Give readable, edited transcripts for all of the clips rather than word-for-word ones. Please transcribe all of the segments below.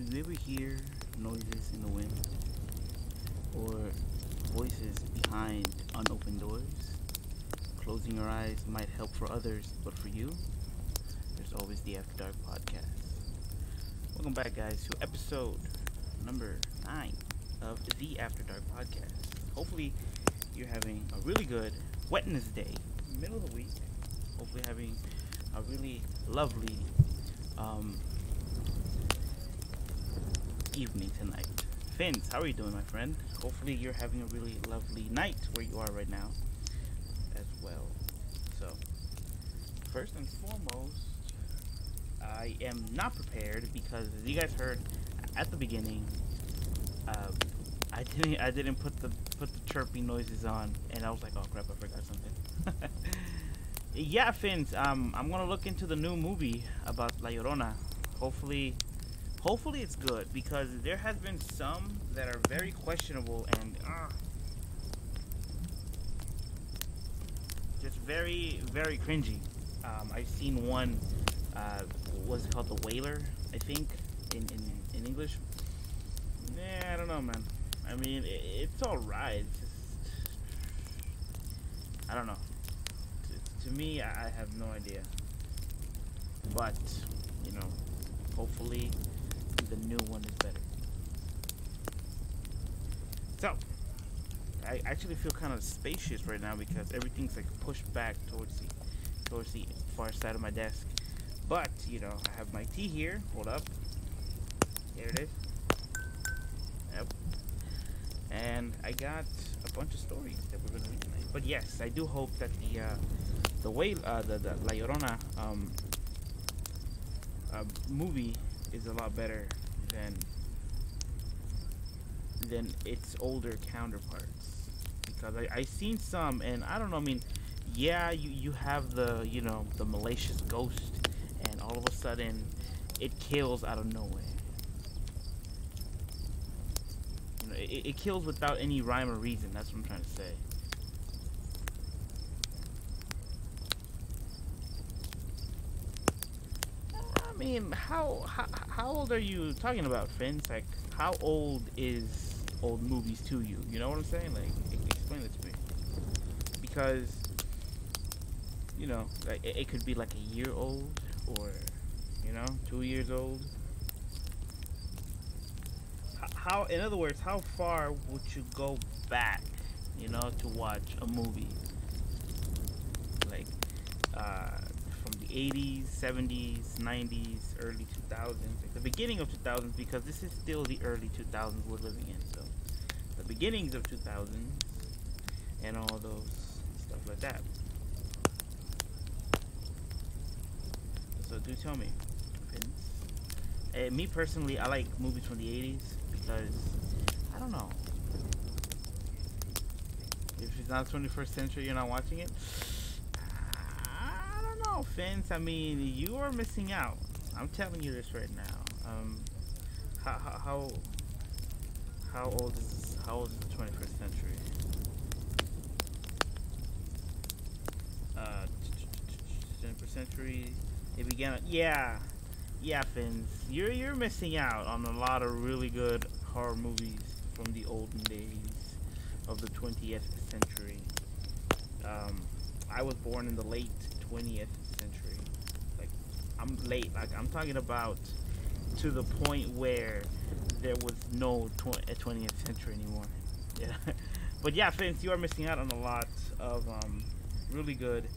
Do you ever hear noises in the wind or voices behind unopened doors? Closing your eyes might help for others, but for you, there's always the After Dark podcast. Welcome back, guys, to episode number 9 of the After Dark podcast. Hopefully, you're having a really good Wednesday, middle of the week. Hopefully, having a really lovely evening tonight. Vince, how are you doing, my friend? Hopefully you're having a really lovely night where you are right now as well. So, first and foremost, I am not prepared because, as you guys heard at the beginning, I didn't put the chirping noises on, and I was like, oh crap, I forgot something. Yeah, Vince, I'm gonna look into the new movie about La Llorona. Hopefully it's good, because there has been some that are very questionable and just very, very cringy. I've seen one, what's it called, The Wailer, I think, in English. I don't know, man. I mean, it's alright. It's just, I don't know. To me, I have no idea. But, hopefully the new one is better. So, I actually feel kind of spacious right now because everything's like pushed back towards the far side of my desk. But, I have my tea here. Hold up. Here it is. Yep. And I got a bunch of stories that we're gonna read tonight. But yes, I do hope that the La Llorona movie is a lot better than its older counterparts, because I seen some, and I don't know. I mean, yeah, you have the the malicious ghost, and all of a sudden it kills out of nowhere. It kills without any rhyme or reason. That's what I'm trying to say. I mean, how old are you talking about, Vince? Like, how old is old movies to you? You know what I'm saying? Like, explain it to me. Because, like, it could be like a year old, or 2 years old. How, in other words, how far would you go back, to watch a movie? Like, from the 80s, 70s, 90s, early 2000s, like the beginning of 2000s, because this is still the early 2000s we're living in. So, the beginnings of 2000s and all those stuff like that. So, do tell me, Vince. Me personally, I like movies from the 80s. Because, I don't know, if it's not 21st century, you're not watching it. I don't know, Vince. I mean, you are missing out. I'm telling you this right now. How old is the 21st century? 21st century. It began. Yeah, Vince, you're missing out on a lot of really good horror movies from the olden days of the 20th century. I was born in the late 20th century. Like, I'm late. Like, I'm talking about to the point where there was no 20th century anymore. Yeah. But yeah, Vince, you are missing out on a lot of really good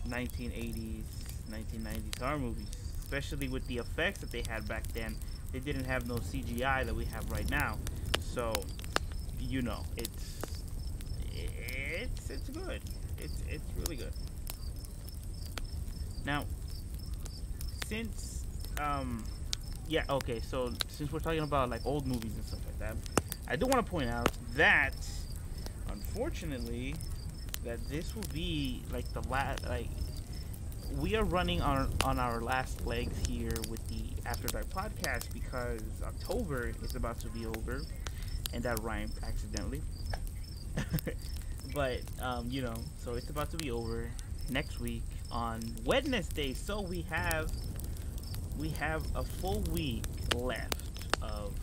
1980s, 1990s horror movies. Especially with the effects that they had back then. They didn't have no CGI that we have right now. So, it's good. It's really good. Now, since so since we're talking about like old movies and stuff like that, I do want to point out that, unfortunately, that this will be like the last, like, we are running on our last legs here with the After Dark podcast, because October is about to be over, and that rhymed accidentally. But so it's about to be over next week on Wednesday. So we have a full week left of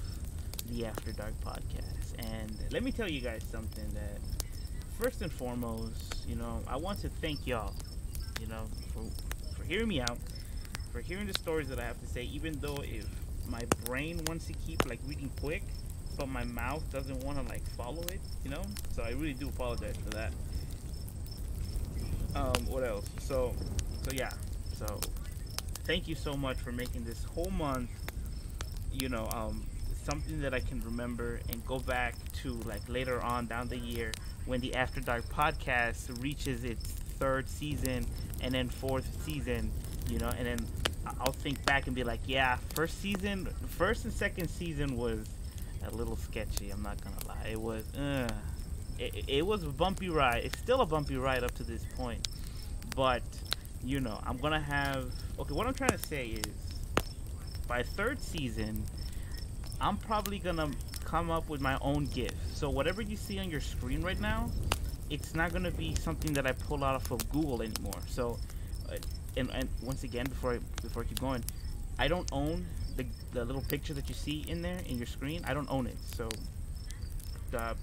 the After Dark podcast. And let me tell you guys something that, first and foremost, I want to thank y'all, for hearing me out, for hearing the stories that I have to say, even though if my brain wants to keep like reading quick, but my mouth doesn't want to like follow it. So I really do apologize for that. What else? So yeah. So thank you so much for making this whole month, something that I can remember and go back to like later on down the year when the After Dark podcast reaches its third season and then fourth season, and then I'll think back and be like, yeah, first and second season was a little sketchy. I'm not gonna lie, it was a bumpy ride. It's still a bumpy ride up to this point, but I'm gonna have, okay, what I'm trying to say is, by third season, I'm probably gonna come up with my own GIF. So whatever you see on your screen right now, it's not gonna be something that I pull out of Google anymore. So, and once again, before I keep going, I don't own the little picture that you see in there in your screen. I don't own it. So the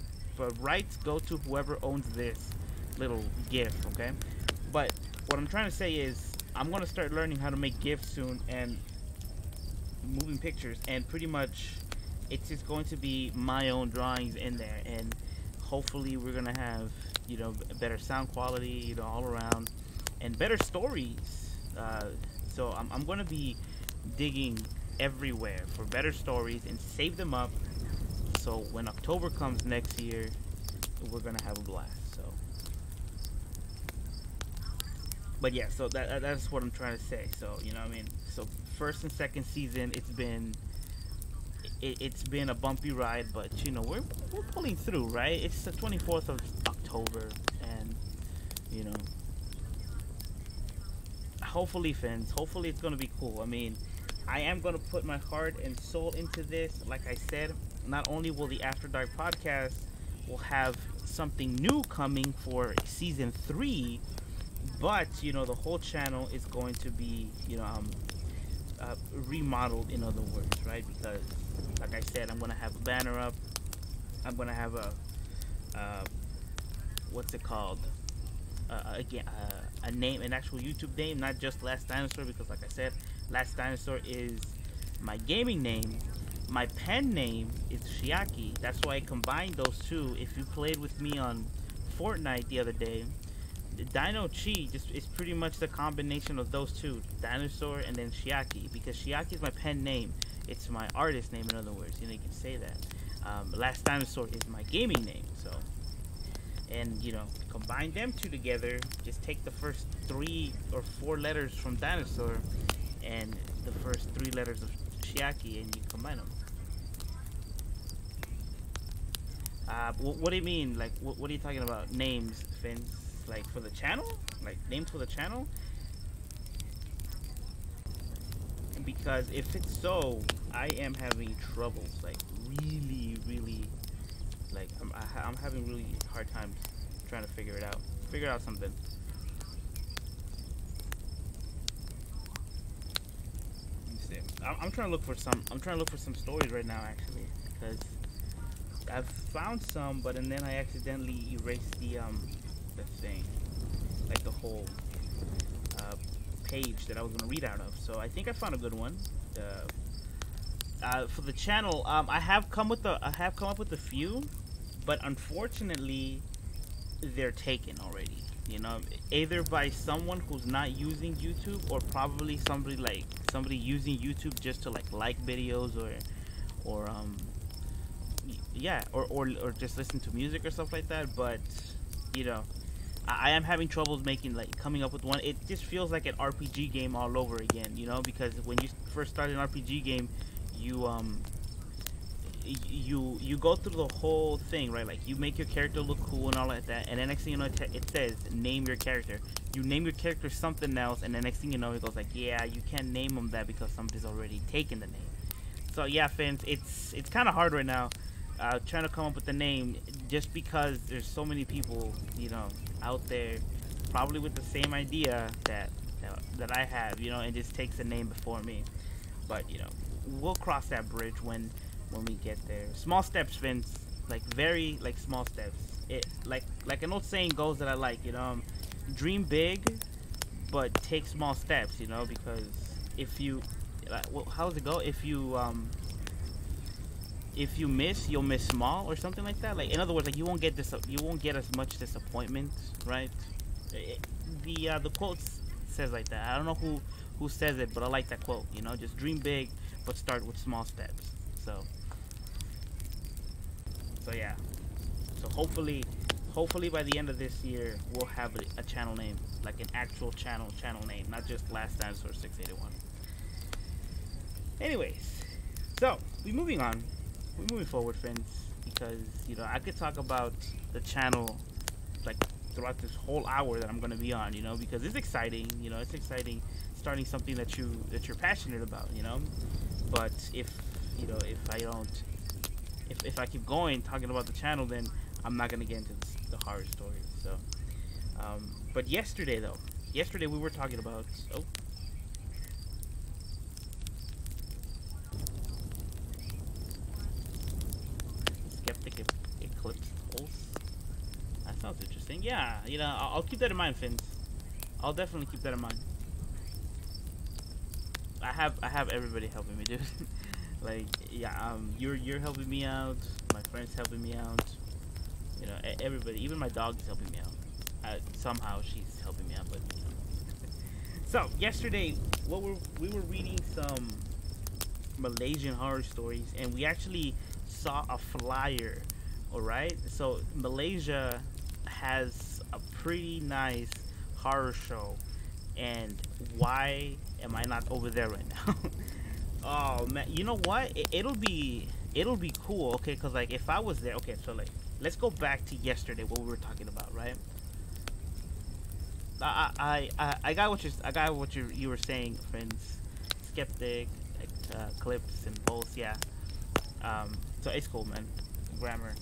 rights go to whoever owns this little GIF. Okay, but what I'm trying to say is, I'm gonna start learning how to make GIFs soon and moving pictures, and pretty much it's just going to be my own drawings in there, and hopefully we're gonna have better sound quality all around, and better stories. So I'm gonna be digging everywhere for better stories and save them up, so when October comes next year, we're gonna have a blast. So, but yeah, so that's what I'm trying to say. So what I mean. So first and second season, it's been a bumpy ride, but we're pulling through, right? It's the 24th of October, and hopefully, fans, hopefully it's gonna be cool. I mean, I am gonna put my heart and soul into this. Like I said, not only will the After Dark podcast will have something new coming for season 3, but the whole channel is going to be remodeled, in other words, right? Because like I said, I'm gonna have a banner up. I'm gonna have a what's it called? A name, an actual YouTube name, not just Last Dinosaur, because like I said, Last Dinosaur is my gaming name. My pen name is Shiaki. That's why I combined those two. If you played with me on Fortnite the other day, Dino Chi just is pretty much the combination of those two, Dinosaur and then Shiaki, because Shiaki is my pen name. It's my artist name, in other words. You can say that. Last Dinosaur is my gaming name. So, and combine them two together. Just take the first 3 or 4 letters from Dinosaur and the first 3 letters of Shiaki, and you combine them. What do you mean? Like, what are you talking about? Names, Fins? Like for the channel? Like names for the channel? Because if it's so, I am having troubles. Like really, like I'm having really hard times trying to figure it out. Figure out something. Let me see. I'm trying to look for some. I'm trying to look for some stories right now, actually, because I've found some, but and then I accidentally erased the thing, like the whole page that I was gonna read out of. So I think I found a good one. For the channel, I have come up with a few, but unfortunately, they're taken already. Either by someone who's not using YouTube, or probably somebody using YouTube just to like videos or yeah, or just listen to music or stuff like that. But I am having troubles coming up with one. It just feels like an RPG game all over again, because when you first start an RPG game, you go through the whole thing, right? Like, you make your character look cool and all like that, and then next thing you know, it says name your character. You name your character something else, and the next thing you know, it goes like, yeah, you can't name them that because somebody's already taken the name. So yeah, fans, it's kind of hard right now, trying to come up with a name, just because there's so many people, out there, probably with the same idea that I have, and just takes a name before me. But we'll cross that bridge when when we get there. Small steps, Vince. Like very like small steps. It like an old saying goes that I like. Dream big, but take small steps. Because if you, how does it go? If you miss, you'll miss small or something like that. Like in other words, like you won't get as much disappointment, right? The quote says like that. I don't know who says it, but I like that quote. Just dream big, but start with small steps. So yeah. So hopefully by the end of this year we'll have a channel name, like an actual channel name, not just Last Dinosaur 681. Anyways, so we're moving forward, friends, because I could talk about the channel like throughout this whole hour that I'm gonna be on, because it's exciting. It's exciting starting something that you're passionate about, But if I keep going talking about the channel, then I'm not gonna get into the horror stories. So, but yesterday we were talking about skeptic eclipse pulse. That sounds interesting. Yeah, I'll keep that in mind, Fins. I'll definitely keep that in mind. I have everybody helping me, dude. Like, yeah, you're helping me out. My friend's helping me out. Everybody, even my dog is helping me out. Somehow she's helping me out, but So yesterday, we were reading some Malaysian horror stories, and we actually saw a flyer. All right, so Malaysia has a pretty nice horror show, and why am I not over there right now? Oh man, you know what? It'll be cool, okay? Because like if I was there, okay. So like, let's go back to yesterday, what we were talking about, right? I got what you were saying, friends. Skeptic, clips and polls, yeah. So it's cool, man. Grammar,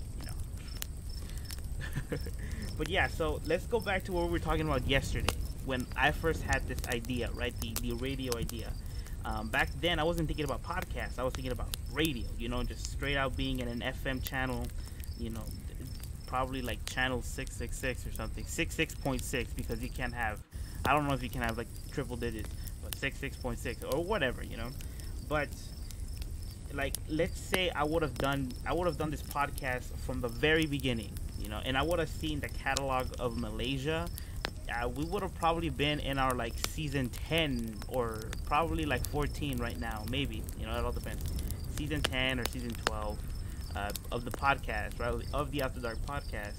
But yeah, so let's go back to what we were talking about yesterday when I first had this idea, right? The radio idea. Back then, I wasn't thinking about podcasts. I was thinking about radio, just straight out being in an FM channel, probably like channel 666 or something, 66.6, because you can't have, I don't know if you can have like triple digits, but 66.6 or whatever, But like, let's say I would have done this podcast from the very beginning, and I would have seen the catalog of Malaysia. We would have probably been in our like season 10 or probably like 14 right now, maybe. It all depends. Season 10 or season 12 of the podcast, right? Of the After Dark podcast.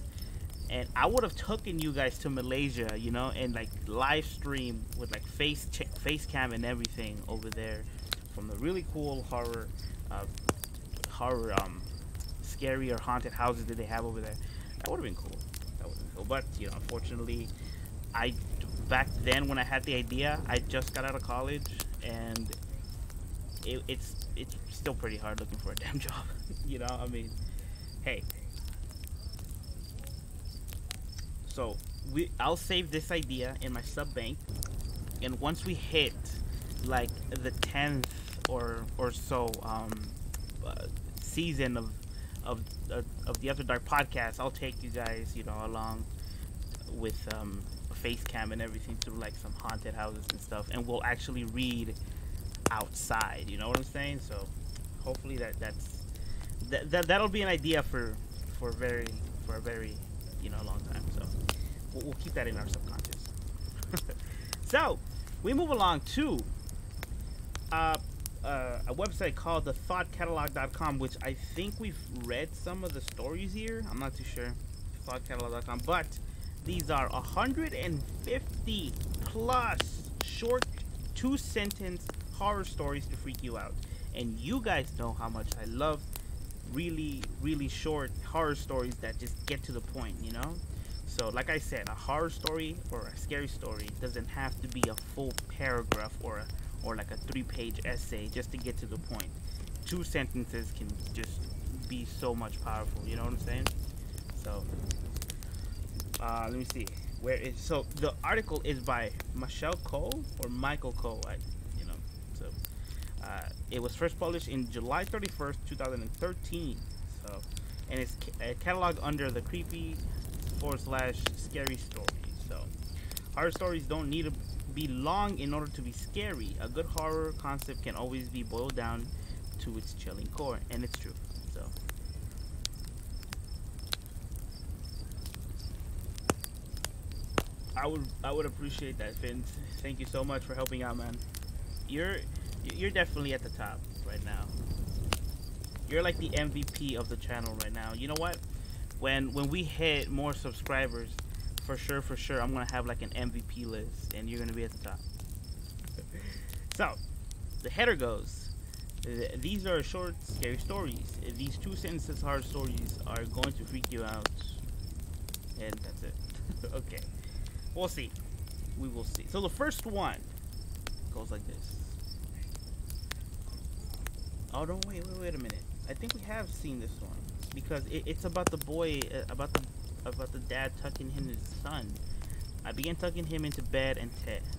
And I would have taken you guys to Malaysia, and like live stream with like face cam and everything over there from the really cool horror, scary or haunted houses that they have over there. That would have been cool. But unfortunately, back then when I had the idea, I just got out of college, and it's still pretty hard looking for a damn job. I mean, hey. So I'll save this idea in my sub bank, and once we hit like the 10th or so season of the After Dark podcast, I'll take you guys, along with face cam and everything through like some haunted houses and stuff, and we'll actually read outside. You know what I'm saying? So hopefully that'll be an idea for a very long time. So we'll keep that in our subconscious. So we move along to a website called thethoughtcatalog.com, which I think we've read some of the stories here. I'm not too sure. Thoughtcatalog.com, but these are 150 plus short 2-sentence horror stories to freak you out. And you guys know how much I love really, really short horror stories that just get to the point, So like I said, a horror story or a scary story doesn't have to be a full paragraph or like a 3-page essay just to get to the point. 2 sentences can just be so much powerful, you know what I'm saying? So let me see. So the article is by Michelle Cole or Michael Cole, It was first published in July 31st, 2013. So, and it's cataloged under the creepy / scary stories. So, horror stories don't need to be long in order to be scary. A good horror concept can always be boiled down to its chilling core, and it's true. So, I would appreciate that, Finn. Thank you so much for helping out, man. You're you're definitely at the top right now. You're like the MVP of the channel right now. You know what? When we hit more subscribers, for sure, I'm gonna have like an MVP list, and you're gonna be at the top. So, the header goes. These are short, scary stories. These 2 sentences horror stories are going to freak you out, and that's it. Okay, we'll see. We will see. So the first one goes like this. Oh no! Wait a minute. I think we have seen this one because it's about the boy, about the dad tucking in his son. I began tucking him into bed, and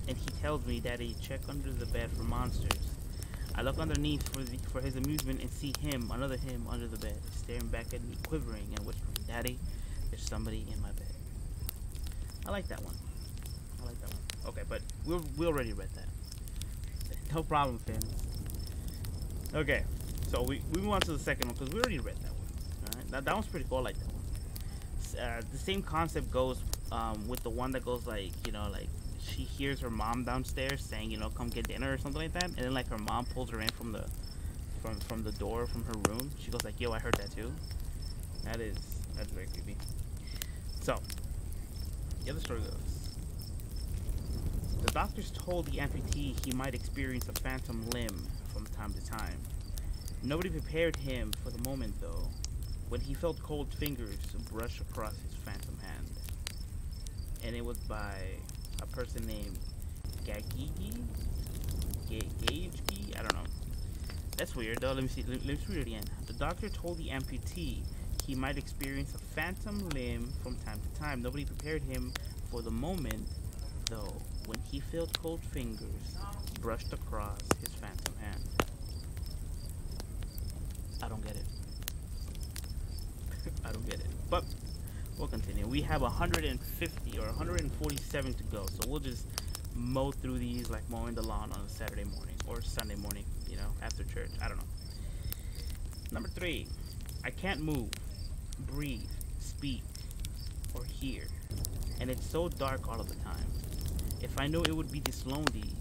he tells me, "Daddy, check under the bed for monsters." I look underneath for his amusement and see him, another him, under the bed, staring back at me, quivering and whispering, "Daddy, there's somebody in my bed." I like that one. I like that one. Okay, but we already read that. No problem, Finn. Okay, so we move on to the second one because we already read that one. All right, that one's pretty cool. I like that one. The same concept goes with the one that goes like, like she hears her mom downstairs saying, come get dinner or something like that, and then like her mom pulls her in from the door from her room. She goes like, "Yo, I heard that too." That's very creepy. So the other story goes. The doctors told the amputee he might experience a phantom limb from time to time. Nobody prepared him for the moment, though, when he felt cold fingers brush across his phantom hand. And it was by a person named Gagigi? I don't know. That's weird, though. Let me see. Let's read it again. The doctor told the amputee he might experience a phantom limb from time to time. Nobody prepared him for the moment, though, when he felt cold fingers brushed across his phantom hand. I don't get it. I don't get it. But we'll continue. We have 150 or 147 to go, so we'll just mow through these like mowing the lawn on a Saturday morning or Sunday morning, after church. I don't know. Number 3. I can't move, breathe, speak, or hear, and it's so dark all of the time. If I knew it would be this lonely,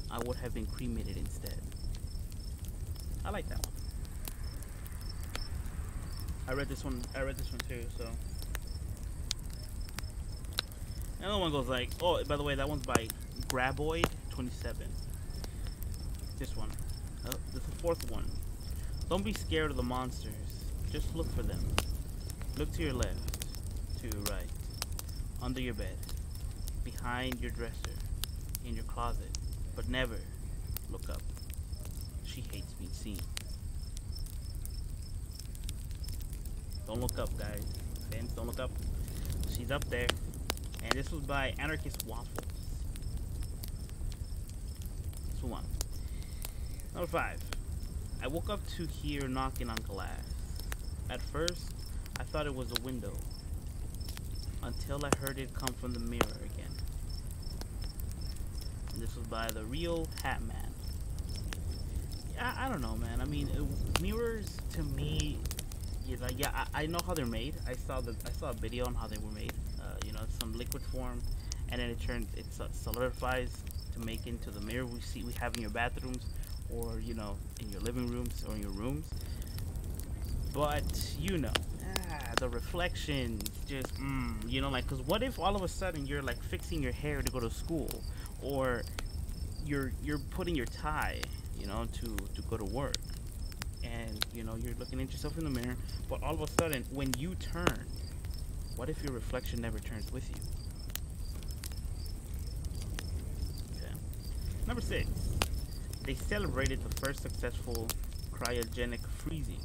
I would have been cremated instead. I like that one. I read this one too, so. Another one goes like, oh, by the way, that one's by Graboid27. This one. This is the fourth one. Don't be scared of the monsters. Just look for them. Look to your left, to your right, under your bed, behind your dresser, in your closet, but never look up. She hates being seen. Don't look up, guys. Fans, don't look up. She's up there. And this was by Anarchist Waffles. Let's move on. Number 5. I woke up to hear knocking on glass. At first, I thought it was a window, until I heard it come from the mirror again. And this was by The Real Hat Man. I don't know, man. I mean, mirrors to me, I know how they're made. I saw a video on how they were made. Some liquid form, and then it solidifies to make into the mirror we have in your bathrooms, or in your living rooms or in your rooms. But the reflections just because what if all of a sudden you're like fixing your hair to go to school, or you're putting your tie to go to work, and you're looking at yourself in the mirror, but all of a sudden when you turn, what if your reflection never turns with you? Okay. Number 6. They celebrated the first successful cryogenic freezing.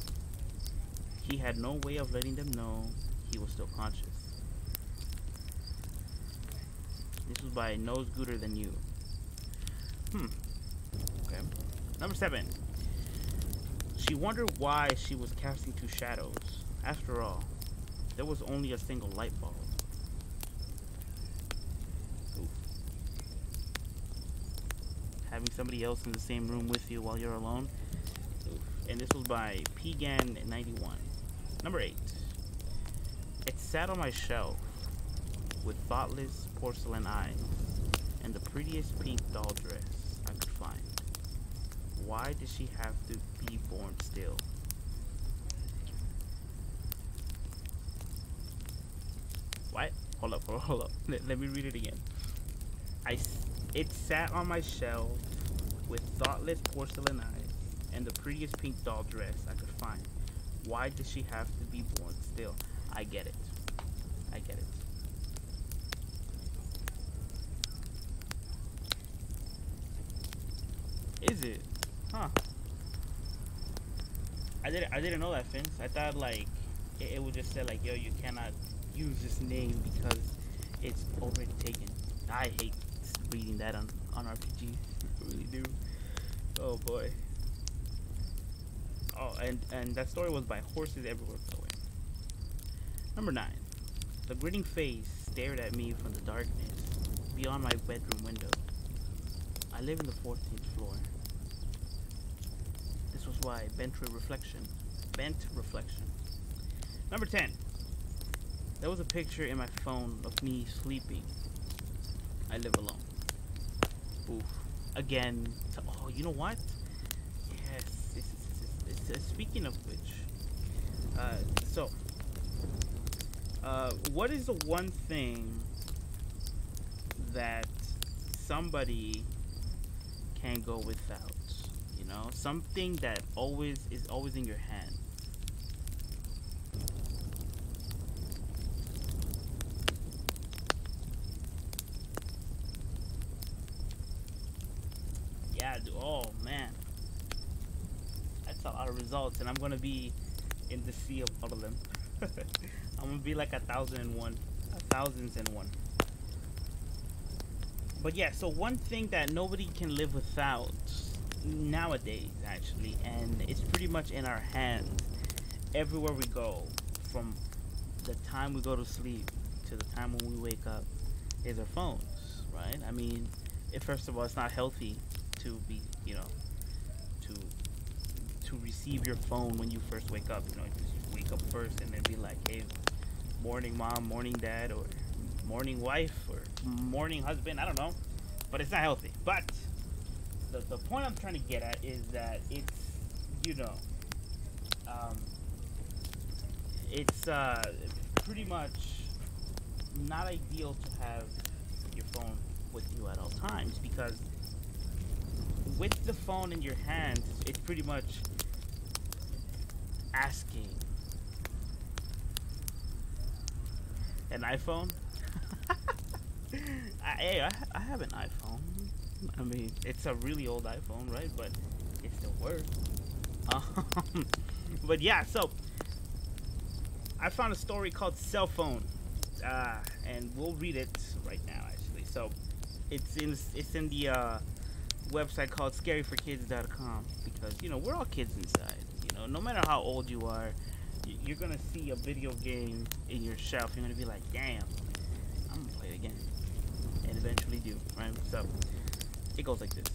He had no way of letting them know he was still conscious. This was by Nose Gooder Than You. Okay. Number 7. She wondered why she was casting two shadows. After all, there was only a single light bulb. Oof. Having somebody else in the same room with you while you're alone. Oof. And this was by Pgan91. Number 8. It sat on my shelf with thoughtless porcelain eyes and the prettiest pink doll dress I could find. Why did she have to be born still? What? Hold up. Let me read it again. It sat on my shelf with thoughtless porcelain eyes and the prettiest pink doll dress I could find. Why did she have to be born still? I get it. Is it? Huh. I didn't know that, Vince. I thought like it would just say like, yo, you cannot use this name because it's already taken. I hate reading that on RPG. I really do. Oh boy. Oh, and that story was by Horses Everywhere, by the way. Number 9. The grinning face stared at me from the darkness beyond my bedroom window. I live in the 14th floor. This was why bent reflection. Number 10. There was a picture in my phone of me sleeping. I live alone. Oof. Again. Oh, you know what? Yes. Speaking of which, what is the one thing that somebody can go without? You know, something that is always in your hand. Yeah, oh man. That's a lot of results, and I'm gonna be in the sea of all of them. I'm gonna be like 1,001. But yeah, so one thing that nobody can live without nowadays, actually, and it's pretty much in our hands everywhere we go, from the time we go to sleep to the time when we wake up, is our phones, right? I mean, first of all, it's not healthy to be, to receive your phone when you first wake up. Just wake up first and then be like, hey, morning mom, morning dad, or morning wife, or morning husband, I don't know. But it's not healthy. But the point I'm trying to get at is that it's, it's pretty much not ideal to have your phone with you at all times, because with the phone in your hand, it's pretty much asking. An iPhone? I have an iPhone. I mean, it's a really old iPhone, right? But it still works. But yeah, so I found a story called Cell Phone, and we'll read it right now, actually. So it's in the website called scaryforkids.com, because we're all kids inside. No matter how old you are, you're gonna see a video game in your shelf. You're gonna be like, damn, I'm gonna play it again, and eventually do, right? So it goes like this.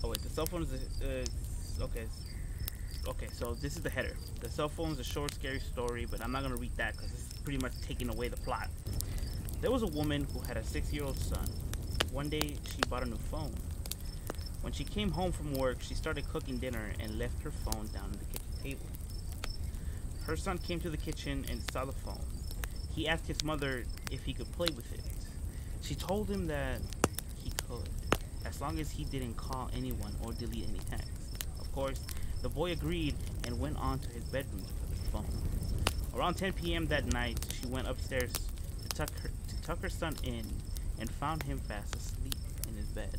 Oh wait, the cell phone is okay, so this is the header. The cell phone is a short, scary story, but I'm not gonna read that because it's pretty much taking away the plot. There was a woman who had a 6-year-old son. One day, she bought a new phone. When she came home from work, she started cooking dinner and left her phone down on the kitchen table. Her son came to the kitchen and saw the phone. He asked his mother if he could play with it. She told him that he could, as long as he didn't call anyone or delete any text. Of course, the boy agreed and went on to his bedroom to play with the phone. Around 10 p.m. that night, she went upstairs to tuck her son in and found him fast asleep in his bed.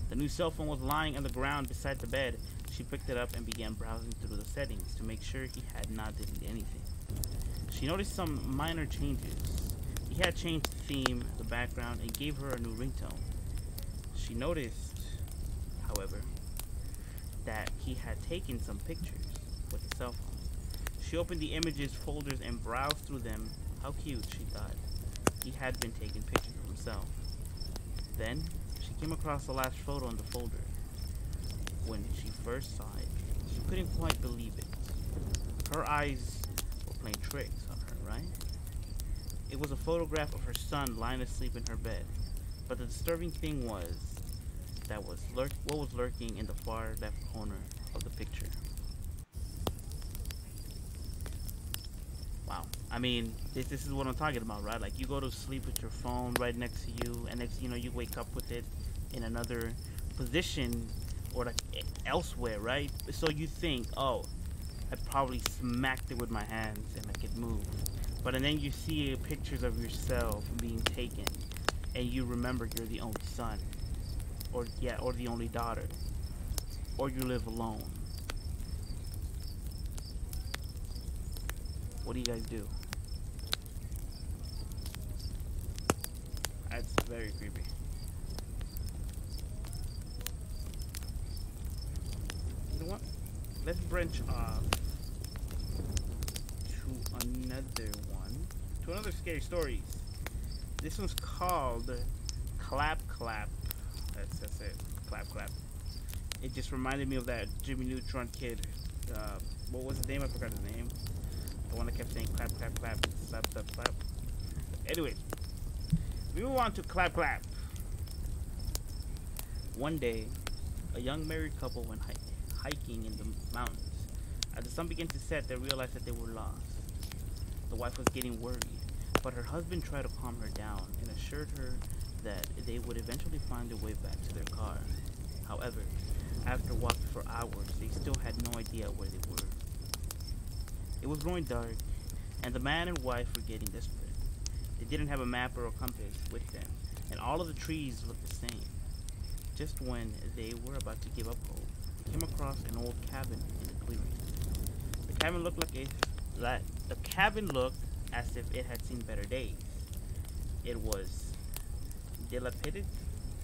The new cell phone was lying on the ground beside the bed. She picked it up and began browsing through the settings to make sure he had not deleted anything. She noticed some minor changes. He had changed the theme, the background, and gave her a new ringtone. She noticed, however, that he had taken some pictures with his cell phone. She opened the images folders and browsed through them. How cute, she thought. He had been taking pictures of himself. Then, she came across the last photo in the folder. When she first saw it, she couldn't quite believe it. Her eyes were playing tricks on her, right? It was a photograph of her son lying asleep in her bed. But the disturbing thing was what was lurking in the far left corner of the picture. Wow. I mean, this is what I'm talking about, right? Like, you go to sleep with your phone right next to you, and next, you wake up with it in another position or like elsewhere, right? So you think, oh, I probably smacked it with my hands and make it move. But and then you see pictures of yourself being taken, and you remember you're the only son, or the only daughter, or you live alone. What do you guys do? That's very creepy. You know what? Let's branch off to another scary stories. This one's called Clap Clap. That's it. Clap Clap. It just reminded me of that Jimmy Neutron kid. What was his name? I forgot his name. The one that kept saying clap, clap, clap, slap, slap, slap. Anyways, we move on to Clap Clap. One day, a young married couple went hiking in the mountains. As the sun began to set, they realized that they were lost. The wife was getting worried, but her husband tried to calm her down and assured her that they would eventually find their way back to their car. However, after walking for hours, they still had no idea where they were. It was growing dark, and the man and wife were getting desperate. They didn't have a map or a compass with them, and all of the trees looked the same. Just when they were about to give up hope, they came across an old cabin in a clearing. The cabin looked as if it had seen better days. It was dilapidated.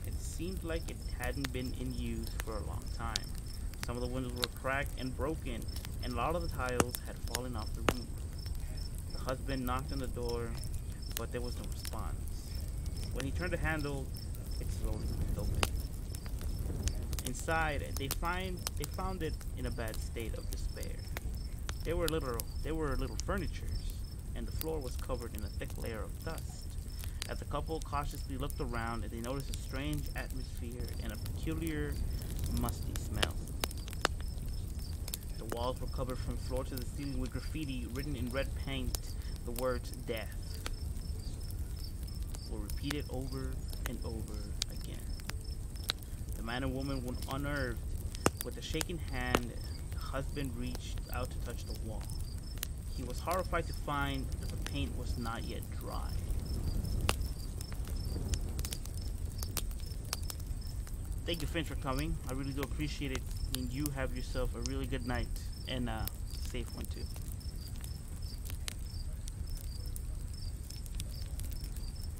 It seemed like it hadn't been in use for a long time. Some of the windows were cracked and broken, and a lot of the tiles had fallen off the roof. The husband knocked on the door, but there was no response. When he turned the handle, it slowly opened. Inside, they found it in a bad state of despair. There were little furnitures, and the floor was covered in a thick layer of dust. As the couple cautiously looked around, they noticed a strange atmosphere and a peculiar, musty smell. The walls were covered from floor to the ceiling with graffiti written in red paint. The words "death" were repeated over and over again. The man and woman were unnerved. With a shaking hand, the husband reached out to touch the wall. He was horrified to find that the paint was not yet dry. Thank you, Finch, for coming. I really do appreciate it. And you have yourself a really good night and a safe one too.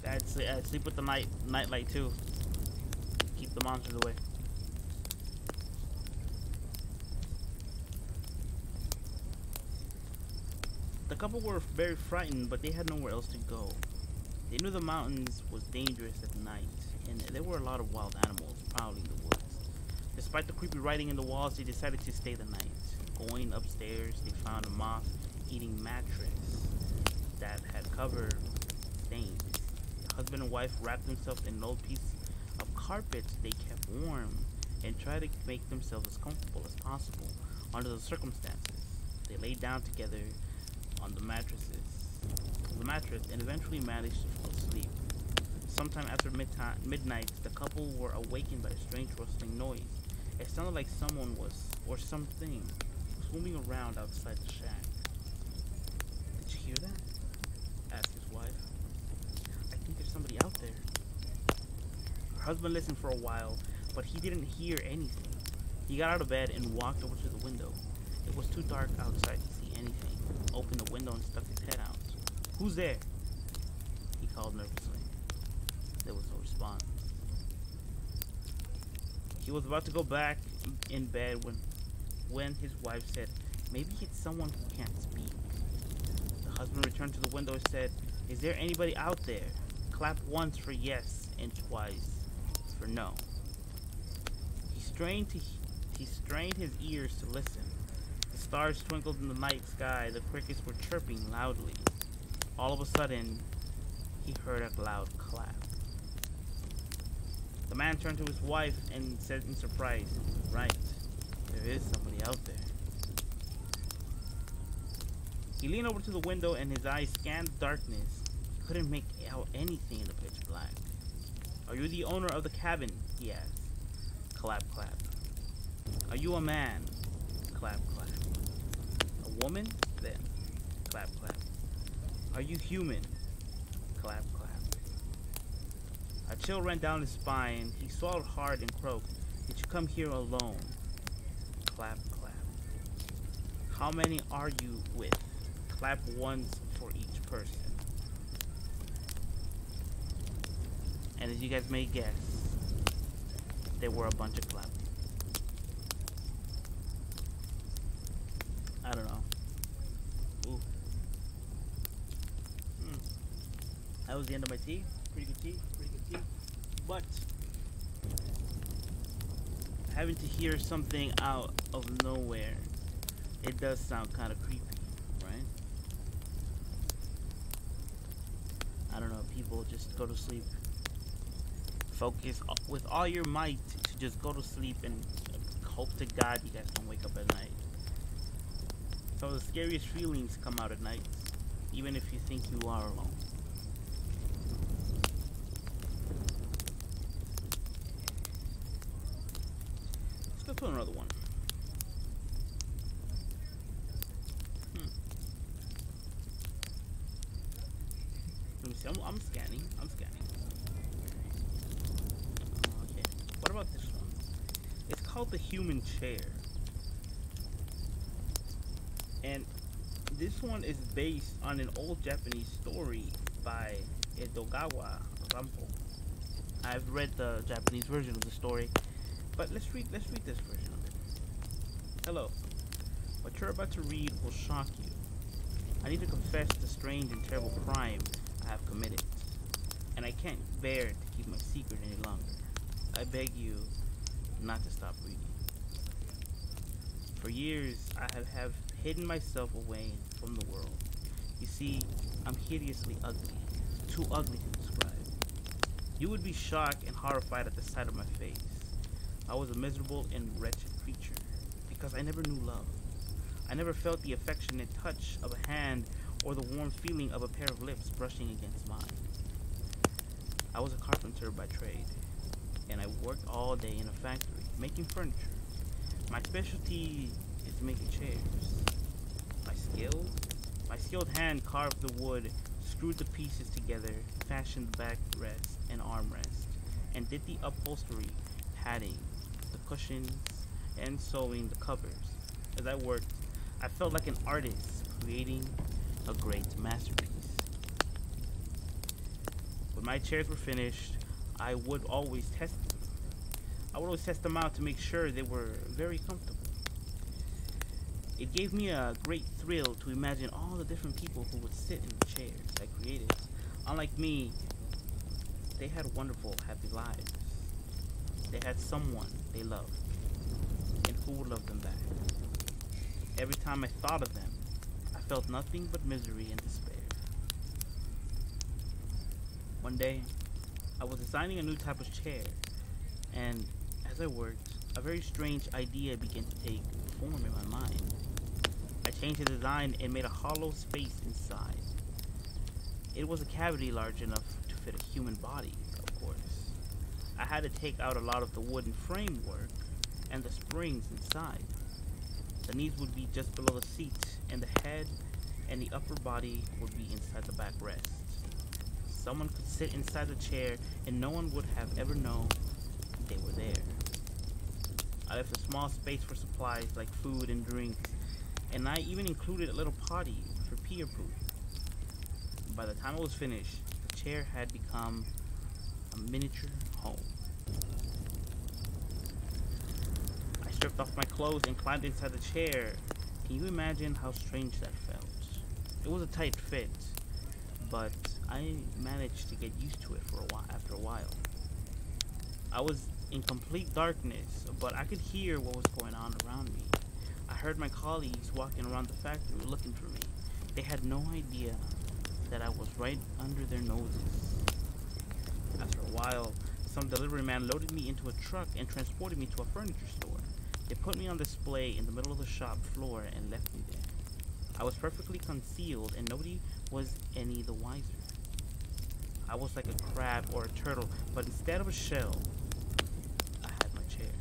I'd sleep with the night light too. Keep the monsters away. The couple were very frightened, but they had nowhere else to go. They knew the mountains was dangerous at night, and there were a lot of wild animals prowling the woods. Despite the creepy writing in the walls, they decided to stay the night. Going upstairs, they found a moth-eating mattress that had covered stains. The husband and wife wrapped themselves in an old piece of carpet they kept warm and tried to make themselves as comfortable as possible under the circumstances. They laid down together on the mattress and eventually managed to fall asleep. Sometime after midnight, the couple were awakened by a strange rustling noise. It sounded like someone or something was moving around outside the shack. Did you hear that? Asked his wife. I think there's somebody out there. Her husband listened for a while, but he didn't hear anything. He got out of bed and walked over to the window. It was too dark outside to see anything. Opened the window and stuck his head out. "Who's there?" he called nervously. There was no response. He was about to go back in bed when his wife said, "Maybe it's someone who can't speak." The husband returned to the window and said, "Is there anybody out there?" Clap once for yes and twice for no. He strained his ears to listen. The stars twinkled in the night sky. The crickets were chirping loudly. All of a sudden, he heard a loud clap. The man turned to his wife and said in surprise, "Right, there is somebody out there." He leaned over to the window and his eyes scanned the darkness. He couldn't make out anything in the pitch black. "Are you the owner of the cabin?" he asked. Clap, clap. "Are you a man?" Clap, clap. "A woman?" Then, clap, clap. "Are you human?" Clap, clap. A chill ran down his spine. He swallowed hard and croaked, "Did you come here alone?" Clap, clap. "How many are you with?" Clap once for each person. And as you guys may guess, there were a bunch of claps. I don't know. Ooh. That was the end of my tea. Pretty good tea. Pretty good tea. But having to hear something out of nowhere, it does sound kind of creepy, right? I don't know. People just go to sleep. Focus with all your might to just go to sleep and hope to God you guys don't wake up at night. Some of the scariest feelings come out at night, even if you think you are alone. Let's go to another one. Let me see. I'm scanning. Okay. What about this one? It's called the Human Chair. And this one is based on an old Japanese story by Edogawa Rampo. I've read the Japanese version of the story, but let's read this version of it. Hello. What you're about to read will shock you. I need to confess the strange and terrible crime I have committed, and I can't bear to keep my secret any longer. I beg you not to stop reading. For years, I have hidden myself away from the world. You see, I'm hideously ugly, too ugly to describe. You would be shocked and horrified at the sight of my face. I was a miserable and wretched creature, because I never knew love. I never felt the affectionate touch of a hand or the warm feeling of a pair of lips brushing against mine. I was a carpenter by trade, and I worked all day in a factory, making furniture. My specialty is making chairs. My skilled hand carved the wood, screwed the pieces together, fashioned the backrest and armrest, and did the upholstery, padding, the cushions, and sewing the covers. As I worked, I felt like an artist creating a great masterpiece. When my chairs were finished, I would always test them. I would always test them out to make sure they were very comfortable. It gave me a great thrill to imagine all the different people who would sit in the chairs I created. Unlike me, they had wonderful, happy lives. They had someone they loved, and who would love them back. Every time I thought of them, I felt nothing but misery and despair. One day, I was designing a new type of chair, and as I worked, a very strange idea began to take form in my mind. I changed the design and made a hollow space inside. It was a cavity large enough to fit a human body, of course. I had to take out a lot of the wooden framework and the springs inside. The knees would be just below the seat, and the head and the upper body would be inside the backrest. Someone could sit inside the chair, and no one would have ever known they were there. I left a small space for supplies like food and drinks, and I even included a little potty for pee-proof. By the time it was finished, the chair had become a miniature home. stripped off my clothes and climbed inside the chair. Can you imagine how strange that felt? It was a tight fit, but I managed to get used to it for a while. After a while, I was in complete darkness, but I could hear what was going on around me. I heard my colleagues walking around the factory looking for me. They had no idea that I was right under their noses. After a while, some delivery man loaded me into a truck and transported me to a furniture store. They put me on display in the middle of the shop floor and left me there. I was perfectly concealed and nobody was any the wiser. I was like a crab or a turtle, but instead of a shell, I had my chair.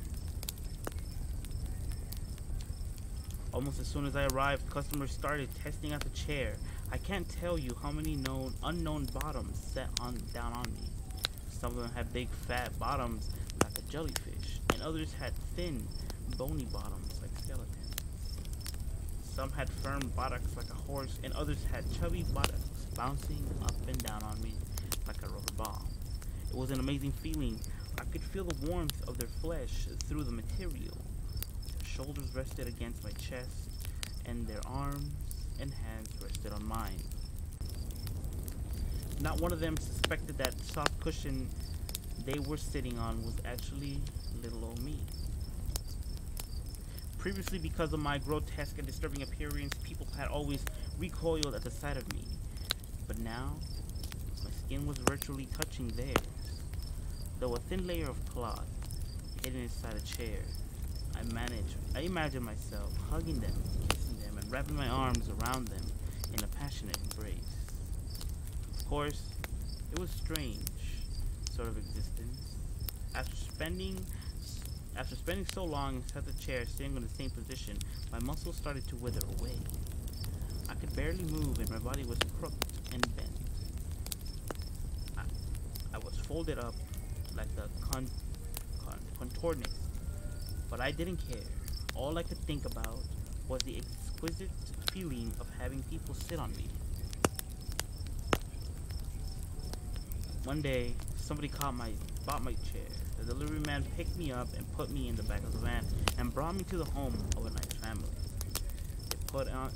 Almost as soon as I arrived, customers started testing out the chair. I can't tell you how many unknown bottoms sat down on me. Some of them had big fat bottoms like a jellyfish, and others had thin, bony bottoms like skeletons. Some had firm buttocks like a horse, and others had chubby buttocks bouncing up and down on me like a rubber ball. It was an amazing feeling. I could feel the warmth of their flesh through the material. Their shoulders rested against my chest, and their arms and hands rested on mine. Not one of them suspected that soft cushion they were sitting on was actually little old me. Previously, because of my grotesque and disturbing appearance, people had always recoiled at the sight of me. But now, my skin was virtually touching theirs. Though a thin layer of cloth hidden inside a chair, I imagined myself hugging them, kissing them, and wrapping my arms around them in a passionate embrace. Of course, it was strange sort of existence. After spending so long inside the chair, sitting in the same position, my muscles started to wither away. I could barely move, and my body was crooked and bent. I was folded up like the contortionist, but I didn't care. All I could think about was the exquisite feeling of having people sit on me. One day, somebody bought my chair. The delivery man picked me up and put me in the back of the van and brought me to the home of a nice family.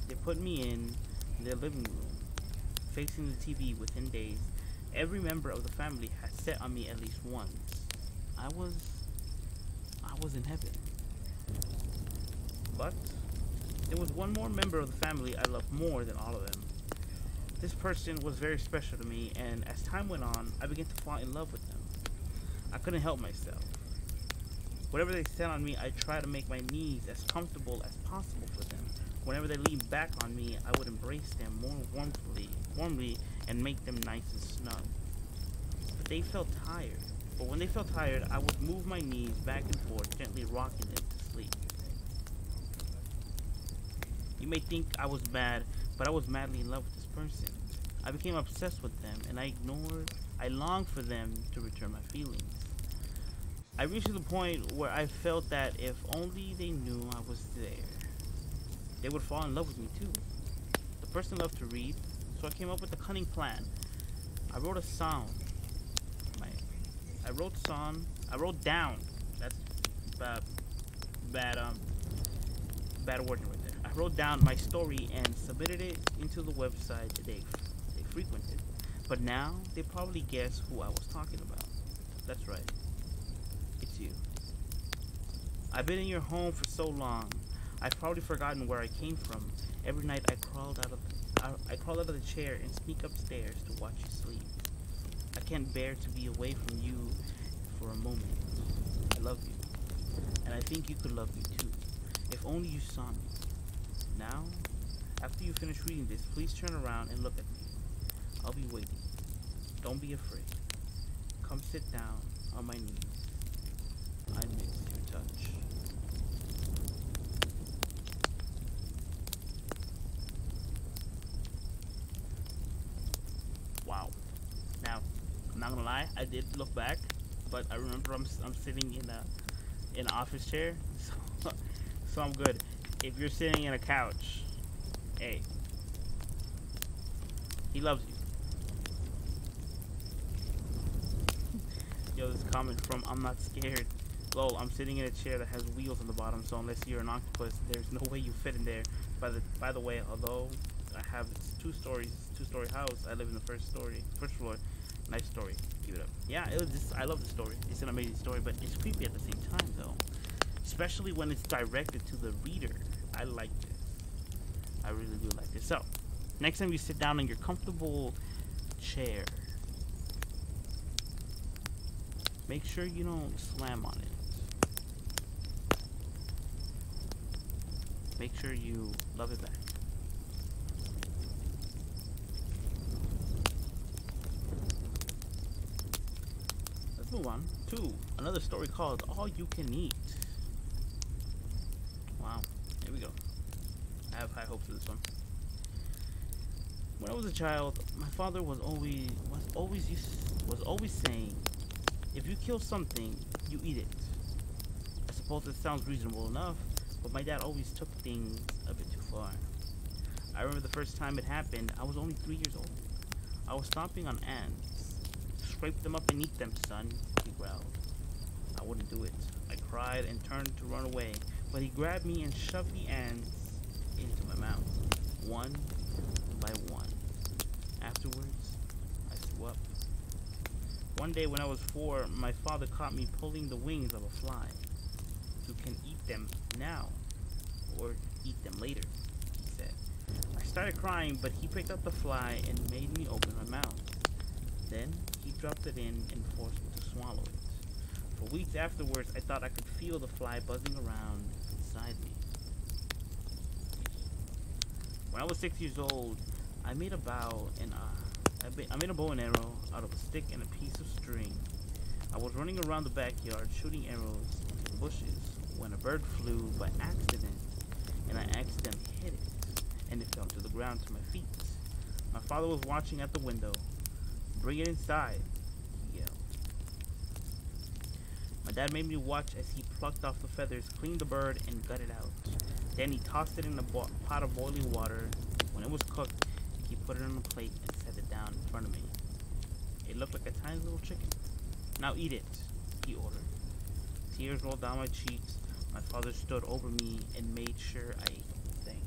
They put me in their living room, facing the TV. Within days, every member of the family had sat on me at least once. I was in heaven. But there was one more member of the family I loved more than all of them. This person was very special to me, and as time went on, I began to fall in love with them. I couldn't help myself. Whenever they sat on me, I tried to make my knees as comfortable as possible for them. Whenever they leaned back on me, I would embrace them more warmly and make them nice and snug. But they felt tired. But when they felt tired, I would move my knees back and forth, gently rocking them to sleep. You may think I was mad, but I was madly in love with this person. I became obsessed with them, and I longed for them to return my feelings. I reached to the point where I felt that if only they knew I was there, they would fall in love with me too. The person loved to read, so I came up with a cunning plan. I wrote down. That's bad wording right there. I wrote down my story and submitted it into the website they frequented. But now they probably guess who I was talking about. That's right. It's you. I've been in your home for so long. I've probably forgotten where I came from. Every night I crawled out of the chair and sneak upstairs to watch you sleep. I can't bear to be away from you for a moment. I love you. And I think you could love me too. If only you saw me. Now, after you finish reading this, please turn around and look at me. I'll be waiting. Don't be afraid. Come sit down on my knees. I miss your touch. Wow. Now, I'm not gonna lie, I did look back, but I remember I'm sitting in an office chair, so I'm good. If you're sitting in a couch, hey, he loves you. Yo, this comment from I'm Not Scared Lol, I'm sitting in a chair that has wheels on the bottom, so unless you're an octopus, there's no way you fit in there. By the way, although I have two-story house, I live in the first floor. Nice story. Keep it up. Yeah, I love the story. It's an amazing story, but it's creepy at the same time, though. Especially when it's directed to the reader. I like this. I really do like this. So, next time you sit down in your comfortable chair, make sure you don't slam on it. Make sure you love it back. Let's move on to another story called All You Can Eat. Wow, here we go. I have high hopes for this one. When I was a child, my father was always saying, if you kill something, you eat it. I suppose it sounds reasonable enough, but my dad always took things a bit too far. I remember the first time it happened, I was only 3 years old. I was stomping on ants. Scrape them up and eat them, son, he growled. I wouldn't do it. I cried and turned to run away, but he grabbed me and shoved the ants into my mouth, one by one. Afterwards, I threw up. One day when I was 4, my father caught me pulling the wings of a fly. You can eat them now, or eat them later, he said. I started crying, but he picked up the fly and made me open my mouth. Then he dropped it in and forced me to swallow it. For weeks afterwards, I thought I could feel the fly buzzing around inside me. When I was 6 years old, I made a bow and arrow out of a stick and a piece of string. I was running around the backyard shooting arrows into the bushes when a bird flew by accident, and I accidentally hit it, and it fell to the ground to my feet. My father was watching at the window. Bring it inside, he yelled. My dad made me watch as he plucked off the feathers, cleaned the bird, and gutted it out. Then he tossed it in a pot of boiling water. When it was cooked, he put it on a plate and set it down in front of me. It looked like a tiny little chicken. Now eat it, he ordered. Tears rolled down my cheeks. My father stood over me and made sure I ate the thing.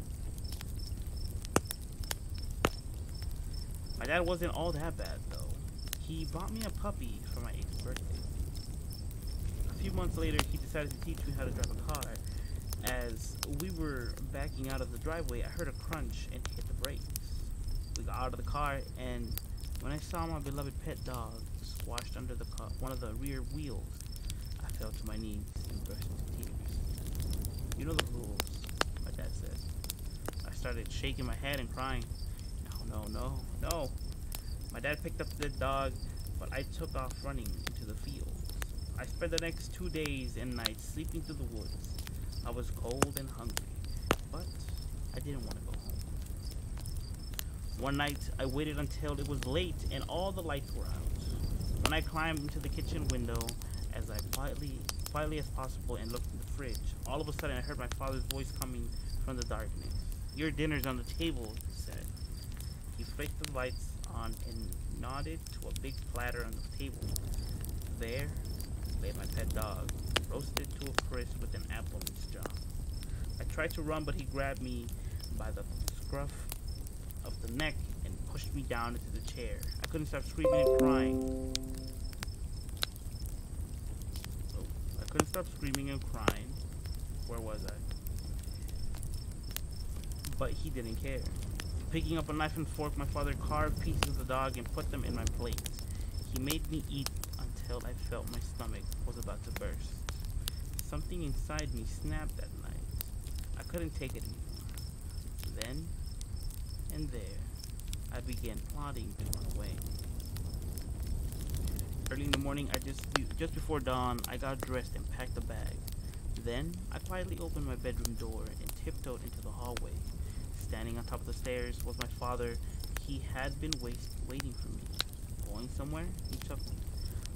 My dad wasn't all that bad, though. He bought me a puppy for my 8th birthday. A few months later, he decided to teach me how to drive a car. As we were backing out of the driveway, I heard a crunch and hit the brakes. We got out of the car, and when I saw my beloved pet dog squashed under the car, one of the rear wheels, I fell to my knees and burst into tears. You know the rules, my dad said. I started shaking my head and crying. No. My dad picked up the dog, but I took off running into the field. I spent the next 2 days and nights sleeping through the woods. I was cold and hungry, but I didn't want to go home. One night, I waited until it was late and all the lights were out. When I climbed into the kitchen window, as I quietly as possible, and looked in the fridge, all of a sudden I heard my father's voice coming from the darkness. Your dinner's on the table, he said. He flicked the lights on and nodded to a big platter on the table. There lay my pet dog, roasted to a crisp with an apple in his jaw. I tried to run, but he grabbed me by the scruff of the neck and pushed me down into the chair. I couldn't stop screaming and crying. Where was I? But he didn't care. Picking up a knife and fork, my father carved pieces of the dog and put them in my plate. He made me eat until I felt my stomach was about to burst. Something inside me snapped that night. I couldn't take it anymore. Then and there, I began plotting to run away. Early in the morning, just before dawn, I got dressed and packed a bag. Then, I quietly opened my bedroom door and tiptoed into the hallway. Standing on top of the stairs was my father. He had been waiting for me. Going somewhere? He chuckled.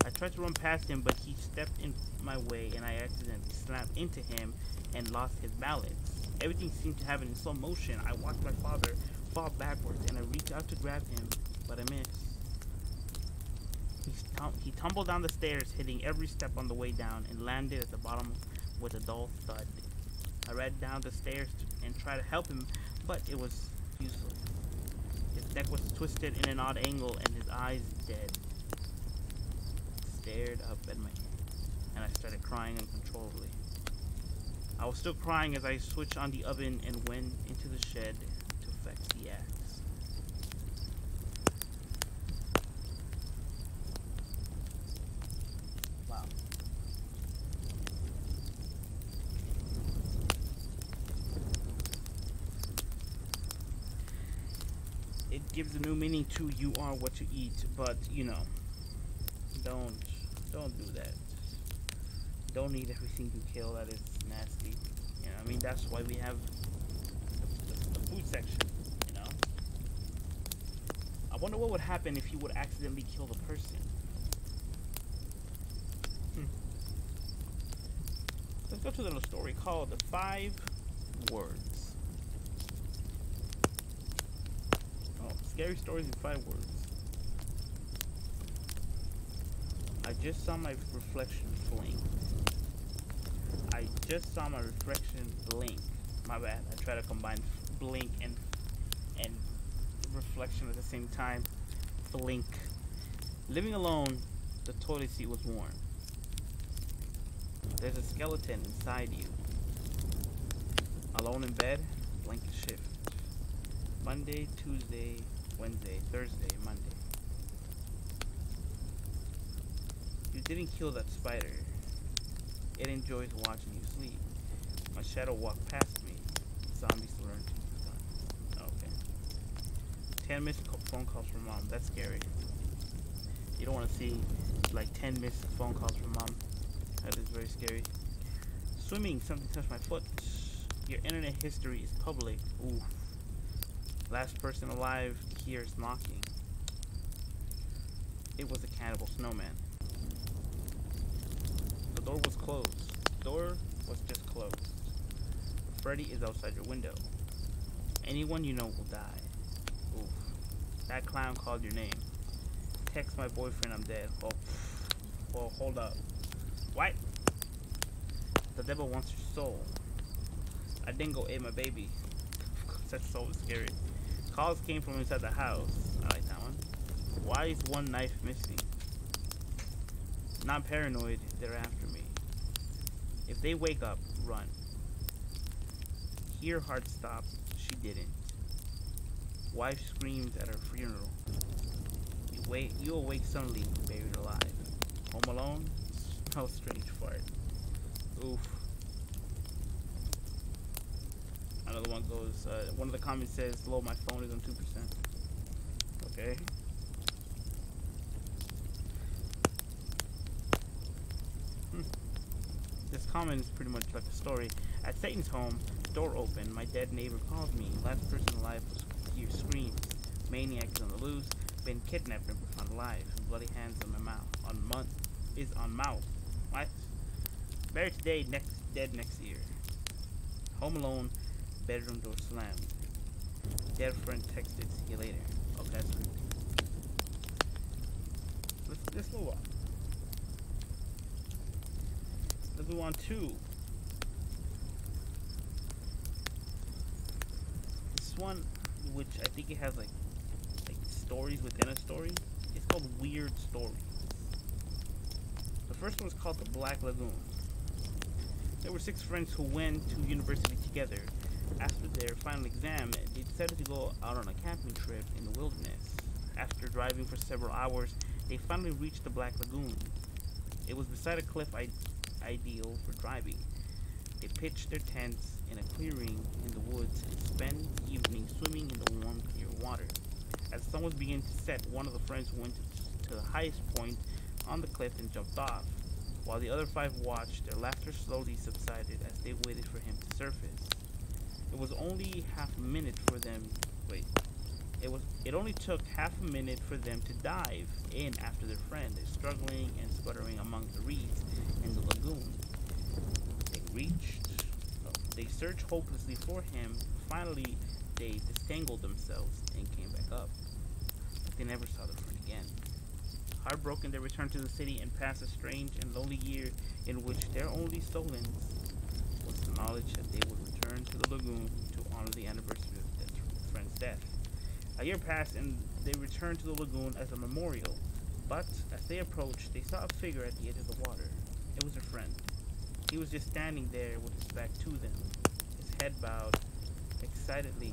I tried to run past him, but he stepped in my way, and I accidentally slammed into him and lost his balance. Everything seemed to happen in slow motion. I watched my father fall backwards, and I reached out to grab him, but I missed. He tumbled down the stairs, hitting every step on the way down, and landed at the bottom with a dull thud. I ran down the stairs and tried to help him, but it was useless. His neck was twisted in an odd angle, and his eyes dead. Stared up at me, and I started crying uncontrollably. I was still crying as I switched on the oven and went into the shed to fetch the axe. Wow. It gives a new meaning to "you are what you eat," but you know, don't do that. Don't eat everything you kill. That is nasty. You know, I mean, that's why we have the food section. You know, I wonder what would happen if you would accidentally kill the person. Let's go to the little story called "The 5 Words." Oh, scary stories in 5 words. I just saw my reflection blink. I just saw my reflection blink. My bad. I try to combine blink and reflection at the same time. Blink. Living alone, the toilet seat was warm. There's a skeleton inside you. Alone in bed, blanket shift. Monday, Tuesday, Wednesday, Thursday, Monday. You didn't kill that spider. It enjoys watching you sleep. My shadow walked past me. Zombies learn to use guns. Okay. 10 missed phone calls from mom. That's scary. You don't want to see like 10 missed phone calls from mom. That is very scary. Swimming. Something touched my foot. Your internet history is public. Oof. Last person alive hears knocking. It was a cannibal snowman. The door was closed. The door was just closed. Freddy is outside your window. Anyone you know will die. Oof. That clown called your name. Text my boyfriend I'm dead. Oh, hold up. What? The devil wants your soul. I dingo ate my baby. That's so scary. Calls came from inside the house. I like that one. Why is one knife missing? Not paranoid, they're after me. If they wake up, run. Hear heart stop, she didn't. Wife screams at her funeral. You awake suddenly, buried alive. Home alone, smell strange fart. Oof. Another one goes, one of the comments says, "Hello, my phone is on 2%. Okay. This comment is pretty much like a story. At Satan's home, door open. My dead neighbor called me. Last person alive was here screams. Maniac is on the loose. Been kidnapped and found alive. Bloody hands on my mouth. On mouth. What? Married today, dead next year. Home alone. Bedroom door slammed. Dead friend texted. See you later. Okay, that's creepy. Let's move on. Let's move on to this one, which I think it has like stories within a story. It's called Weird Stories. The first one was called The Black Lagoon. There were 6 friends who went to university together. After their final exam, they decided to go out on a camping trip in the wilderness. After driving for several hours, they finally reached the Black Lagoon. It was beside a cliff ideal for driving. They pitched their tents in a clearing in the woods and spent the evening swimming in the warm, clear water. As the sun was beginning to set, one of the friends went to the highest point on the cliff and jumped off. While the other 5 watched, their laughter slowly subsided as they waited for him to surface. It was only half a minute for them. It only took half a minute for them to dive in after their friend, struggling and sputtering among the reeds in the lagoon. They searched hopelessly for him. Finally, they disentangled themselves and came back up. But they never saw their friend again. Heartbroken, they returned to the city and passed a strange and lonely year in which their only solace was the knowledge that they would return to the lagoon to honor the anniversary of their friend's death. A year passed and they returned to the lagoon as a memorial, but as they approached, they saw a figure at the edge of the water. It was their friend. He was just standing there with his back to them, his head bowed. Excitedly,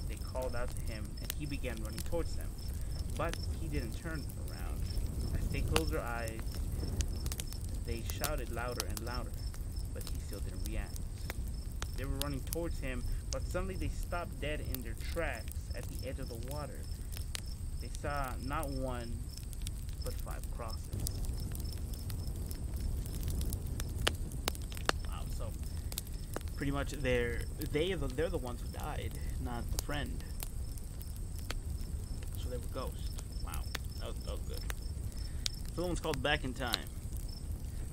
they called out to him and he began running towards them, but he didn't turn around. As they closed their eyes, they shouted louder and louder, but he still didn't react. They were running towards him, but suddenly they stopped dead in their tracks at the edge of the water. They saw not one, but 5 crosses. Wow, so pretty much they're the ones who died, not the friend. So they were ghosts. Wow, that was good. So the one's called Back in Time.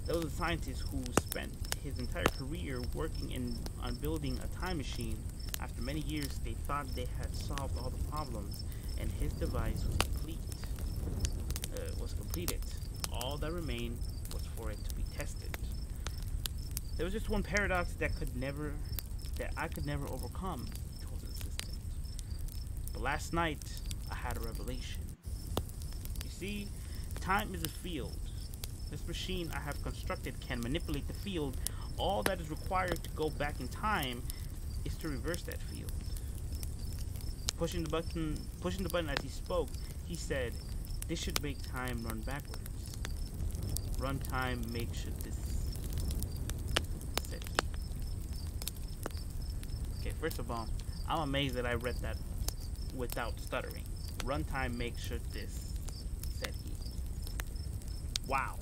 There was a scientist who spent his entire career working on building a time machine. After many years, they thought they had solved all the problems, and his device was completed. All that remained was for it to be tested. There was just one paradox that I could never overcome, he told his assistant. But last night, I had a revelation. You see, time is a field. This machine I have constructed can manipulate the field. All that is required to go back in time is to reverse that field. Pushing the button as he spoke, he said, "This should make time run backwards. Run time make should this," said he. Okay, first of all, I'm amazed that I read that without stuttering. Run time make should this, said he. Wow.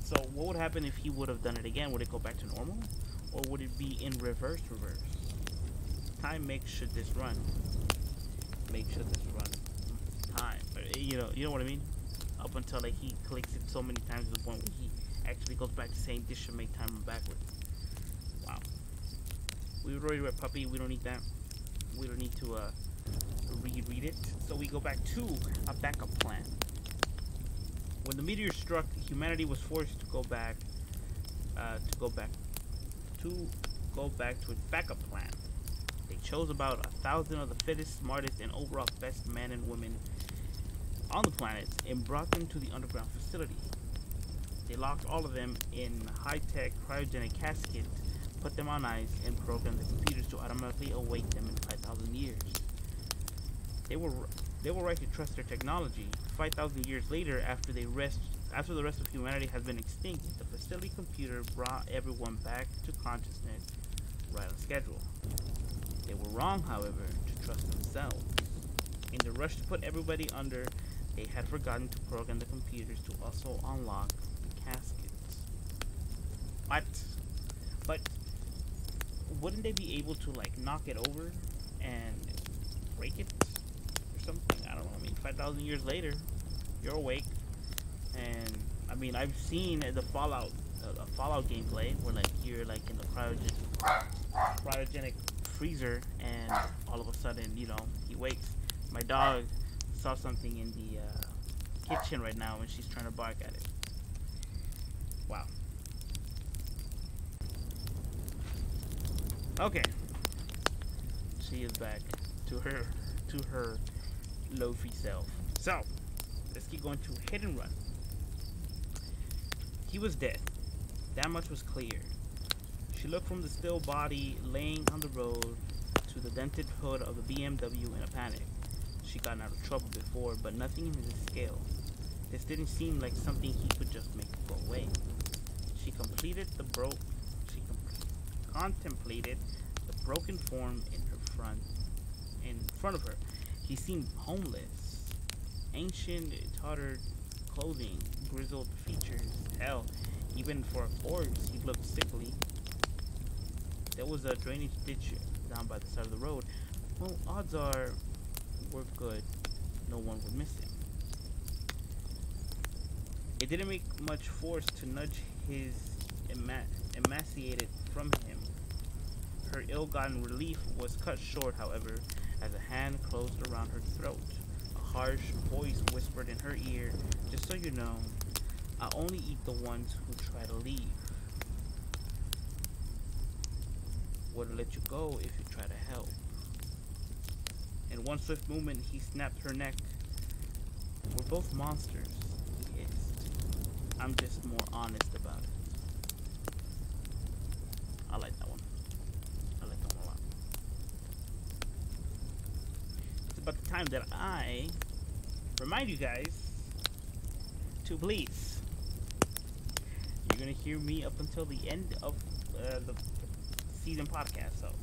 So what would happen if he would have done it again? Would it go back to normal? Or would it be in reverse? Time makes should this run. Make should this run. Time. You know what I mean? Up until like he clicks it so many times to the point where he actually goes back to saying this should make time run backwards. Wow. We already read Puppy. We don't need that. We don't need to reread it. So we go back to a backup plan. When the meteor struck, humanity was forced to go back to its backup plan. They chose about 1,000 of the fittest, smartest, and overall best men and women on the planet and brought them to the underground facility. They locked all of them in high-tech cryogenic caskets, put them on ice, and programmed the computers to automatically await them in 5,000 years. They were right to trust their technology. 5,000 years later, after the rest of humanity has been extinct, the facility computer brought everyone back to consciousness right on schedule. They were wrong, however, to trust themselves. In the rush to put everybody under, they had forgotten to program the computers to also unlock the caskets. What? But wouldn't they be able to like knock it over and break it or something? I don't know. I mean, 5,000 years later, you're awake, and I mean, I've seen the Fallout gameplay where like you're like in the cryogenic freezer, and all of a sudden, you know, he wakes. My dog saw something in the kitchen right now, and she's trying to bark at it. Wow. Okay. She is back to her loafy self. So, let's keep going to Hit and Run. He was dead. That much was clear. She looked from the still body laying on the road to the dented hood of the BMW in a panic. She got out of trouble before, but nothing in his scale. This didn't seem like something he could just make go away. She contemplated the broken form in front of her. He seemed homeless. Ancient, tattered clothing, grizzled features. Hell, even for a corpse, he looked sickly. There was a drainage ditch down by the side of the road. Well, odds are we're good. No one would miss him. It didn't make much force to nudge his emaciated from him. Her ill-gotten relief was cut short, however, as a hand closed around her throat. A harsh voice whispered in her ear, "Just so you know, I only eat the ones who try to leave. Would let you go if you try to help." In one swift movement, he snapped her neck. "We're both monsters," he hissed. "I'm just more honest about it." I like that one. I like that one a lot. It's about the time that I remind you guys to please. You're gonna hear me up until the end of the season podcast, so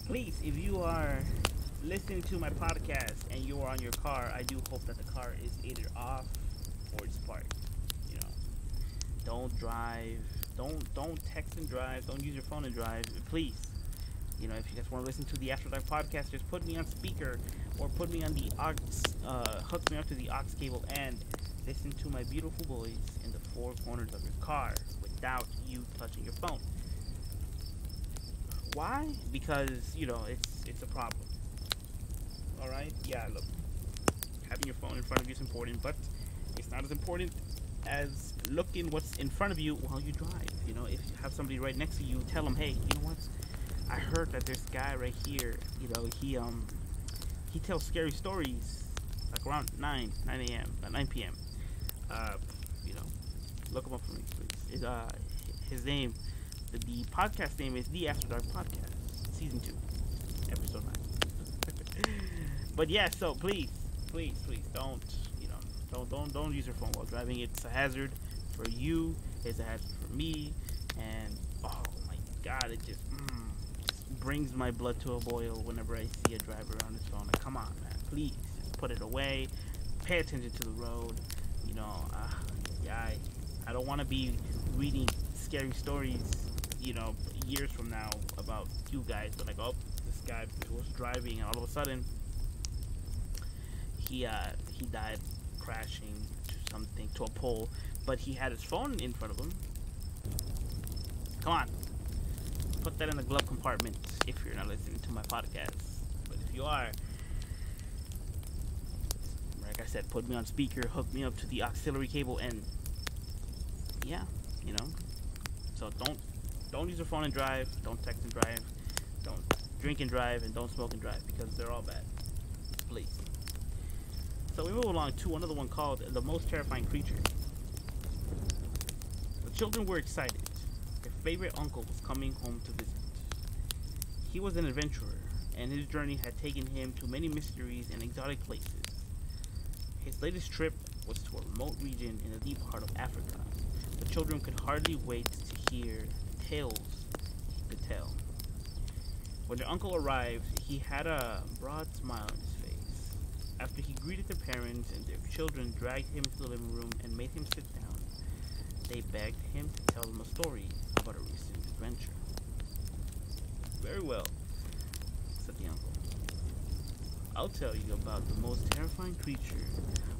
please, if you are listening to my podcast and you are on your car, I do hope that the car is either off or it's parked. You know, don't drive, don't text and drive, don't use your phone and drive, please. You know, if you guys want to listen to the After Dark podcast, just put me on speaker or put me on the aux, hook me up to the aux cable and listen to my beautiful voice in the four corners of your car without you touching your phone. Why? Because, you know, it's a problem. Alright? Yeah, look. Having your phone in front of you is important, but it's not as important as looking what's in front of you while you drive. You know, if you have somebody right next to you, tell them, "Hey, you know what? I heard that this guy right here, you know, he tells scary stories like around 9 p.m. You know, look him up for me, please." His name, the podcast name is The After Dark Podcast, Season 2, Episode 9. But yeah, so please don't, you know, don't use your phone while driving. It's a hazard for you. It's a hazard for me. And oh my God, it just brings my blood to a boil whenever I see a driver on his phone. Like, come on, man, please just put it away. Pay attention to the road. You know, I don't want to be reading scary stories, you know, years from now about you guys. But like, oh, this guy was driving and all of a sudden he died crashing to a pole, but he had his phone in front of him. Come on, put that in the glove compartment if you're not listening to my podcast. But if you are, like I said, put me on speaker, hook me up to the auxiliary cable, and yeah, you know. So don't use your phone and drive. Don't text and drive. Don't drink and drive, and don't smoke and drive, because they're all bad. Please. So we move along to another one called The Most Terrifying Creature. The children were excited. Their favorite uncle was coming home to visit. He was an adventurer, and his journey had taken him to many mysteries and exotic places. His latest trip was to a remote region in the deep heart of Africa. The children could hardly wait to hear the tales he could tell. When their uncle arrived, he had a broad smile on his face. After he greeted their parents and their children dragged him to the living room and made him sit down, they begged him to tell them a story about a recent adventure. "Very well," said the uncle. "I'll tell you about the most terrifying creature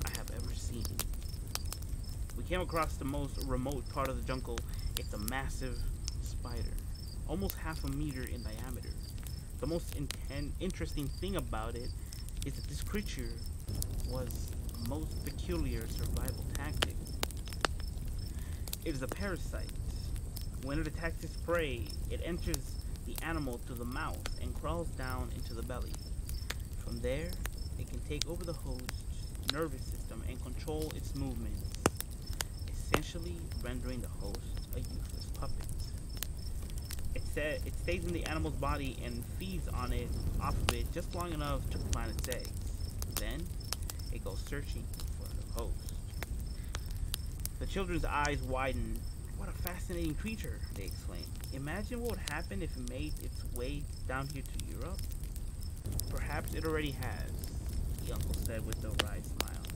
I have ever seen. We came across the most remote part of the jungle. It's a massive spider, almost half a meter in diameter. The most interesting thing about it is that this creature was the most peculiar survival tactic. It is a parasite. When it attacks its prey, it enters the animal through the mouth and crawls down into the belly. From there, it can take over the host's nervous system and control its movements, essentially rendering the host a useless puppet. It stays in the animal's body and feeds on it, off of it, just long enough to plant its eggs. Then, it goes searching for the host." The children's eyes widened. "What a fascinating creature," they exclaimed. "Imagine what would happen if it made its way down here to Europe." "Perhaps it already has," the uncle said with a wry smile.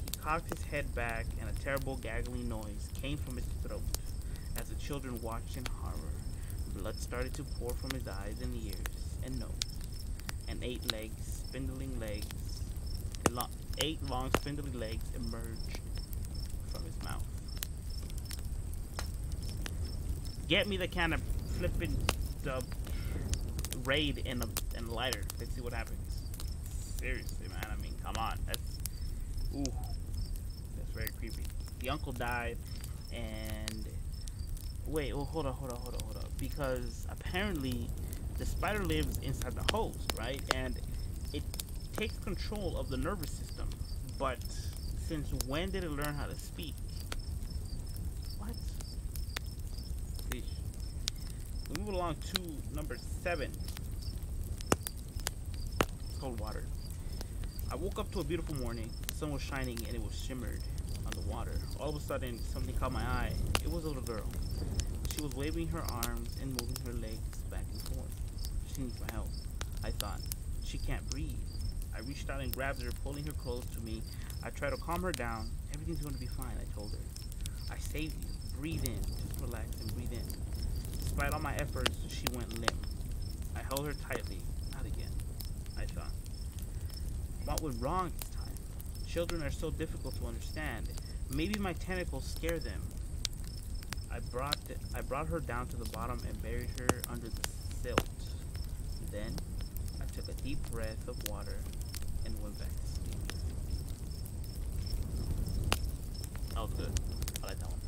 He cocked his head back, and a terrible gaggling noise came from his throat. As the children watched in horror, blood started to pour from his eyes and ears and nose, and eight long spindly legs emerged from his mouth. "Get me the can of flipping the raid in a lighter. Let's see what happens. Seriously, man. I mean, come on. That's very creepy. The uncle died, and wait. Oh, hold on. Because apparently, the spider lives inside the host, right? And it takes control of the nervous system. But since when did it learn how to speak? What? Eesh. We move along to number 7. It's called water. I woke up to a beautiful morning. The sun was shining and it was shimmered on the water. All of a sudden, something caught my eye. It was a little girl. She was waving her arms and moving her legs back and forth. She needs my help, I thought. She can't breathe. I reached out and grabbed her, pulling her close to me. I tried to calm her down. Everything's going to be fine, I told her. I saved you. Breathe in. Just relax and breathe in. Despite all my efforts, she went limp. I held her tightly. Not again, I thought. What went wrong this time? Children are so difficult to understand. Maybe my tentacles scare them. I brought her down to the bottom and buried her under the silt. Then I took a deep breath of water and went back to sleep. That was good. I like that one.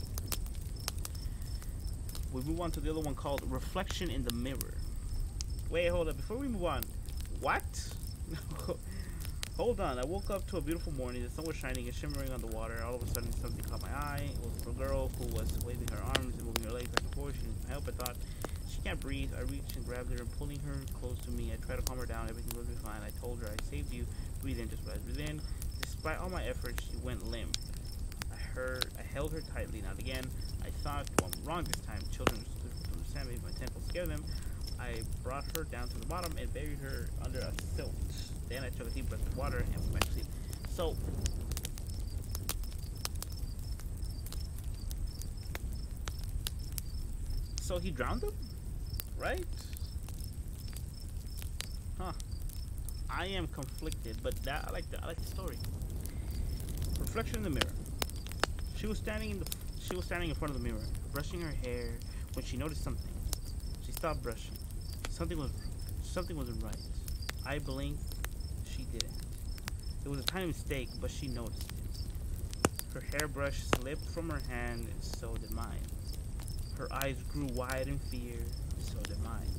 We move on to the other one called Reflection in the Mirror. Wait, hold up. Before we move on, what? Hold on. I woke up to a beautiful morning. The sun was shining and shimmering on the water. All of a sudden, something caught my eye. It was a girl who was waving her arms and moving her legs back and forth. She needs my help, I thought. She can't breathe. I reached and grabbed her and pulling her close to me. I tried to calm her down. Everything will be fine. I told her, I saved you. Breathe in, just breathe in. Despite all my efforts, she went limp. I held her tightly. Not again. I thought, well, I'm wrong this time. Children are so difficult to understand. Maybe my tentacles scare them. I brought her down to the bottom and buried her under a silt. Then I took a deep breath of water and went back to sleep. So he drowned him? Right? Huh. I am conflicted, but I like the story. Reflection in the mirror. She was standing in front of the mirror, brushing her hair when she noticed something. She stopped brushing. Something wasn't right. I blinked. She didn't. It was a tiny mistake, but she noticed it. Her hairbrush slipped from her hand, and so did mine. Her eyes grew wide in fear, and so did mine.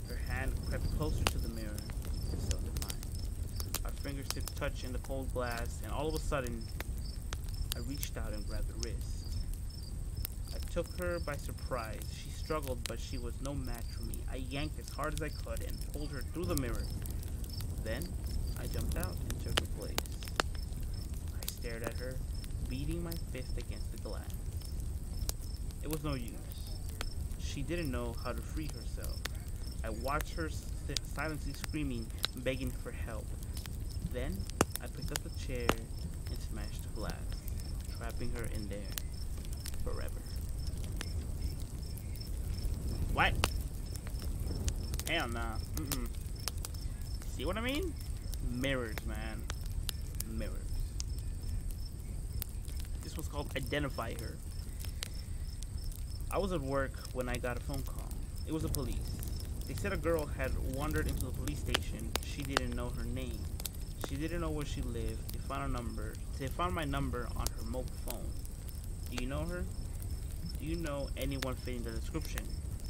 Her hand crept closer to the mirror, and so did mine. Our fingertips touched in the cold glass, and all of a sudden, I reached out and grabbed her wrist. I took her by surprise. She struggled, but she was no match for me. I yanked as hard as I could and pulled her through the mirror. Then, I jumped out and took her place. I stared at her, beating my fist against the glass. It was no use. She didn't know how to free herself. I watched her silently screaming, begging for help. Then, I picked up the chair and smashed the glass, trapping her in there forever. What? Hell nah. See what I mean? Mirrors, man. Mirrors. This was called Identify Her. I was at work when I got a phone call. It was the police. They said a girl had wandered into the police station. She didn't know her name. She didn't know where she lived. They found my number on her mobile phone. Do you know her? Do you know anyone fitting the description?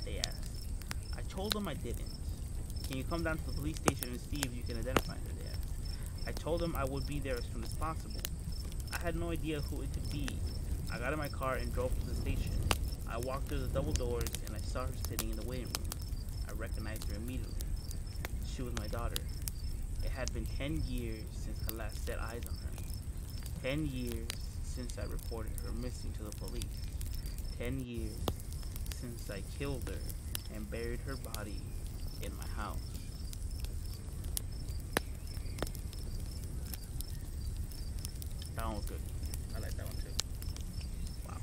They asked. I told them I didn't. Can you come down to the police station and see if you can identify her there? I told them I would be there as soon as possible. I had no idea who it could be. I got in my car and drove to the station. I walked through the double doors and I saw her sitting in the waiting room. I recognized her immediately. She was my daughter. It had been 10 years since I last set eyes on her. 10 years since I reported her missing to the police. 10 years since I killed her and buried her body in my house. That one was good. I like that one too. Wow.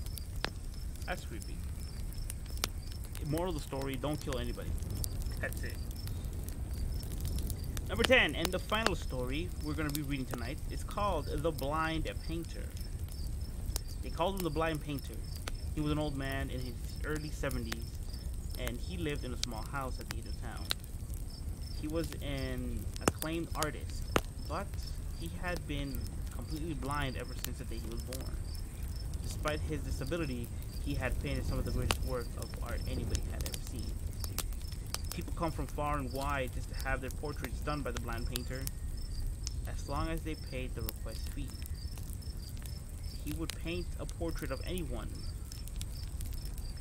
That's creepy. Moral of the story, don't kill anybody. That's it. Number 10, and the final story we're going to be reading tonight is called The Blind Painter. They called him the Blind Painter. He was an old man in his early 70s. and he lived in a small house at the edge of town. He was an acclaimed artist, but he had been completely blind ever since the day he was born. Despite his disability, he had painted some of the greatest work of art anybody had ever seen. People come from far and wide just to have their portraits done by the blind painter, as long as they paid the request fee. He would paint a portrait of anyone.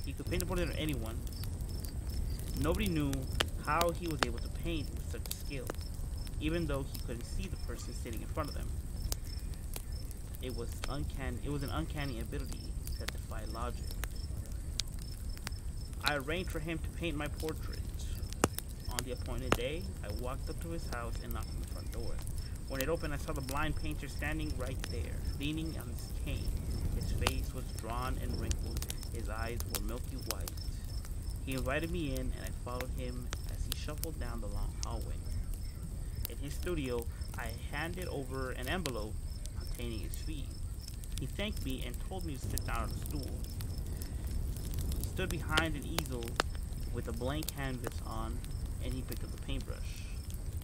He could paint a portrait of anyone. Nobody knew how he was able to paint with such skill, even though he couldn't see the person sitting in front of them. It was uncanny. It was an uncanny ability that defied logic. I arranged for him to paint my portrait. On the appointed day, I walked up to his house and knocked on the front door. When it opened, I saw the blind painter standing right there, leaning on his cane. His face was drawn and wrinkled. His eyes were milky white. He invited me in, and I followed him as he shuffled down the long hallway. In his studio, I handed over an envelope containing his fee. He thanked me and told me to sit down on a stool. He stood behind an easel with a blank canvas on, and he picked up the paintbrush.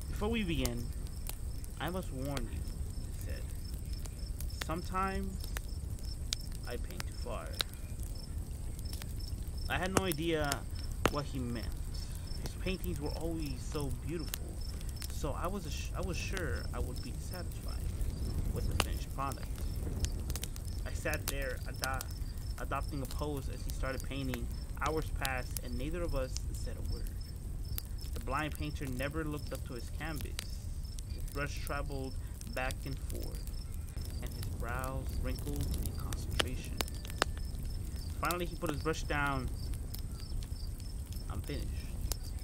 Before we begin, I must warn you, he said. Sometimes I paint too far. I had no idea what he meant. His paintings were always so beautiful, so I was sure I would be dissatisfied with the finished product. I sat there adopting a pose as he started painting. Hours passed, and neither of us said a word. The blind painter never looked up to his canvas. His brush traveled back and forth, and his brows wrinkled in concentration. Finally, he put his brush down. "I'm finished,"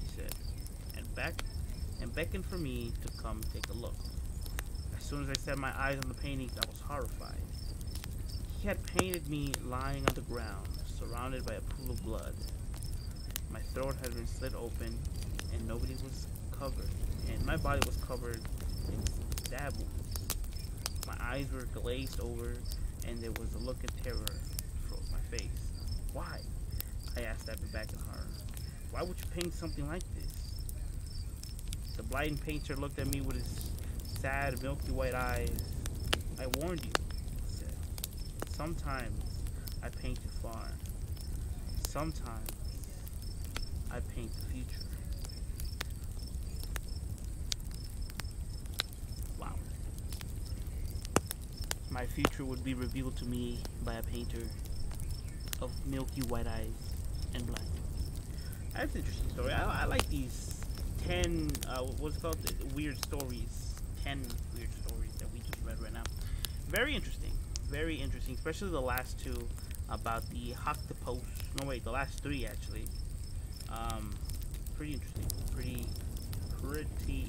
he said, and beckoned for me to come take a look. As soon as I set my eyes on the paintings, I was horrified. He had painted me lying on the ground, surrounded by a pool of blood. My throat had been slit open, and my body was covered in stab wounds. My eyes were glazed over, and there was a look of terror froze my face. "Why?" I asked, stepping back in horror. "Why would you paint something like this?" The blind painter looked at me with his sad, milky white eyes. "I warned you," he said. "Sometimes I paint too far. Sometimes I paint the future." Wow. My future would be revealed to me by a painter of milky white eyes and black. That's an interesting story. I like these 10, what's it called? Weird stories. 10 weird stories that we just read right now. Very interesting. Very interesting. Especially the last two about the octopus. No, wait, the last three actually. Pretty interesting. Pretty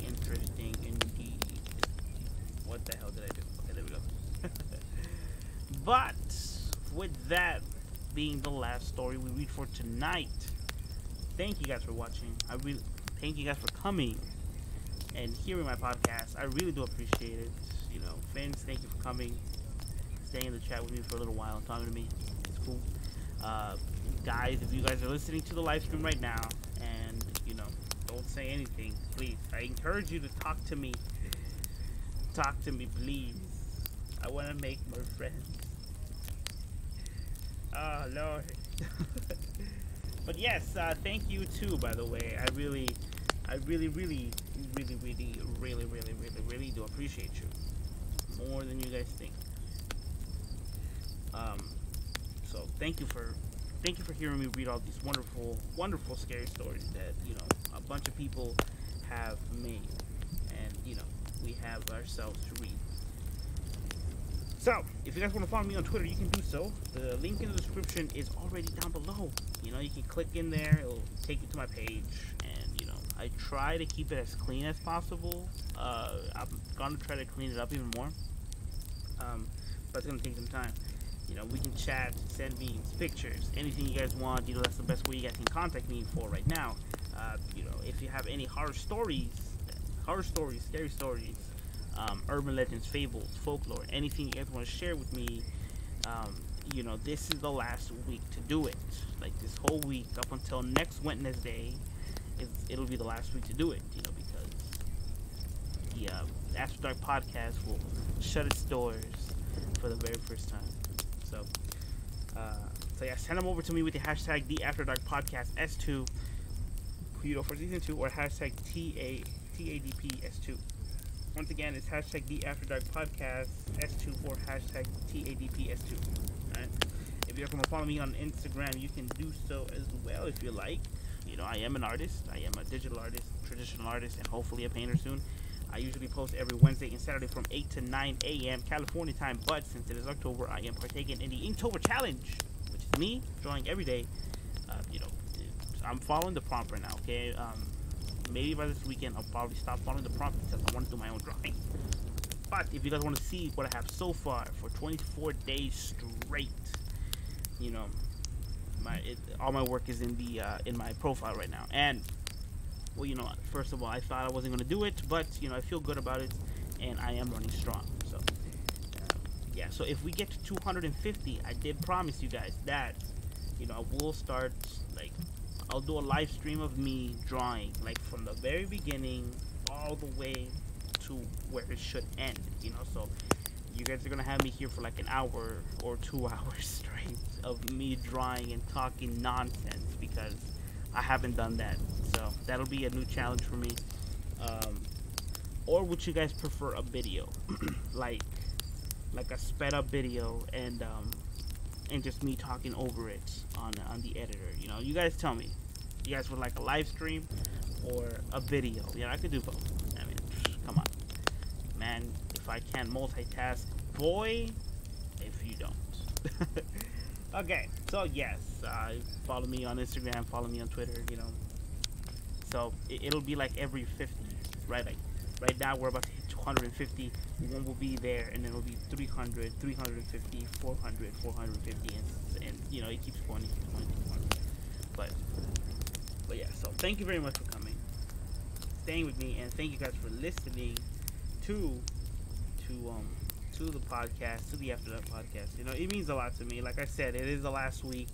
interesting indeed. What the hell did I do? Okay, there we go. But with that being the last story we read for tonight, thank you guys for watching. Thank you guys for coming and hearing my podcast. I really do appreciate it. You know, Fins, thank you for coming, staying in the chat with me for a little while, talking to me. It's cool. Guys, if you guys are listening to the live stream right now and, you know, don't say anything, please. I encourage you to talk to me. Talk to me, please. I want to make more friends. Oh, Lord. But yes, thank you too, by the way. I really do appreciate you. More than you guys think. So thank you for hearing me read all these wonderful scary stories that, you know, a bunch of people have made, and, you know, we have ourselves to read. So, if you guys want to follow me on Twitter, you can do so. The link in the description is already down below. You know, you can click in there, it'll take you to my page, and, you know, I try to keep it as clean as possible. I'm gonna try to clean it up even more, but it's gonna take some time. You know, we can chat, send me pictures, anything you guys want. You know, that's the best way you guys can contact me for right now. You know, if you have any horror stories, scary stories, urban legends, fables, folklore, anything you guys want to share with me, this is the last week to do it. Like this whole week up until next Wednesday, it'll be the last week to do it. Because the After Dark podcast will shut its doors for the very first time. So yeah, send them over to me with the hashtag the After Dark podcast S2, for season 2, or hashtag TADPS2. Once again, it's hashtag the After Dark podcast S2 or hashtag TADPS2. Alright? If you're going to follow me on Instagram, you can do so as well if you like. I am an artist. I am a digital artist, traditional artist, and hopefully a painter soon. I usually post every Wednesday and Saturday from 8 to 9 a.m. California time, but since it is October, I am partaking in the Inktober Challenge, which is me drawing every day. I'm following the prompt right now, okay? Maybe by this weekend, I'll probably stop following the prompt because I want to do my own drawing. But if you guys want to see what I have so far for 24 days straight, all my work is in my profile right now. And first of all, I thought I wasn't going to do it, but I feel good about it, and I am running strong. So yeah, so if we get to 250, I did promise you guys that I will start, like, I'll do a live stream of me drawing, like, from the very beginning all the way to where it should end. So you guys are gonna have me here for like an hour or 2 hours straight of me drawing and talking nonsense, because I haven't done that. So that'll be a new challenge for me. Or would you guys prefer a video, like a sped up video, and just me talking over it on the editor? You guys tell me. You guys would like a live stream or a video? I could do both. I mean, come on, man. If I can't multitask, boy, if you don't. Okay, so yes, follow me on Instagram, follow me on Twitter. So it'll be like every 50, right? Like right now we're about to hit 250. One will be there, and then it'll be 300, 350, 400, 450, and it keeps going, But yeah, so thank you very much for coming, staying with me, and thank you guys for listening to the podcast, to the After Dark podcast. It means a lot to me. Like I said, it is the last week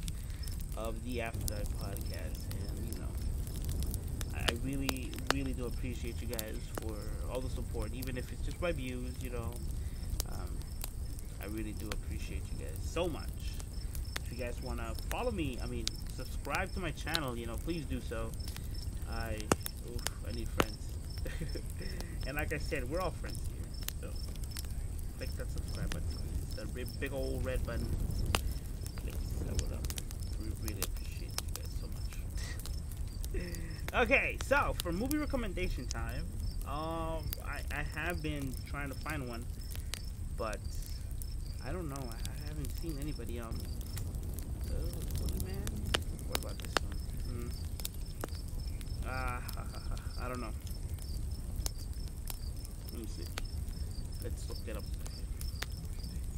of the After Dark podcast, and I really, really do appreciate you guys for all the support, even if it's just my views. I really do appreciate you guys so much. If you guys want to follow me, subscribe to my channel, please do so. I need friends. And like I said, we're all friends here, so click that subscribe button, that big old red button. Please, that would really appreciate you guys so much. Okay, so for movie recommendation time, I have been trying to find one, but I don't know. I haven't seen anybody man. What about this one? I don't know. Let me see. Let's look it up.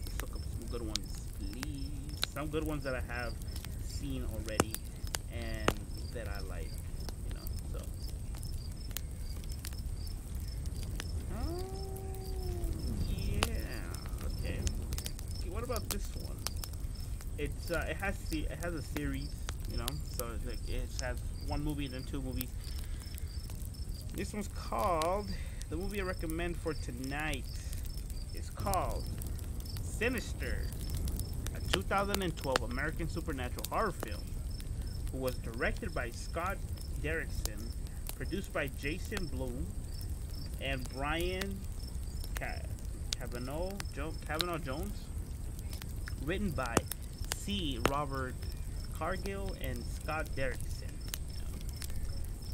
Let's look up some good ones, please. Some good ones that I have seen already and that I like. So. Yeah. Okay. What about this one? It has a series, so it has one movie and then two movies. This one's called, the movie I recommend for tonight is called Sinister, a 2012 American supernatural horror film, who was directed by Scott Derrickson, produced by Jason Blum and Brian Kavanaugh Jones, written by C. Robert Cargill and Scott Derrickson.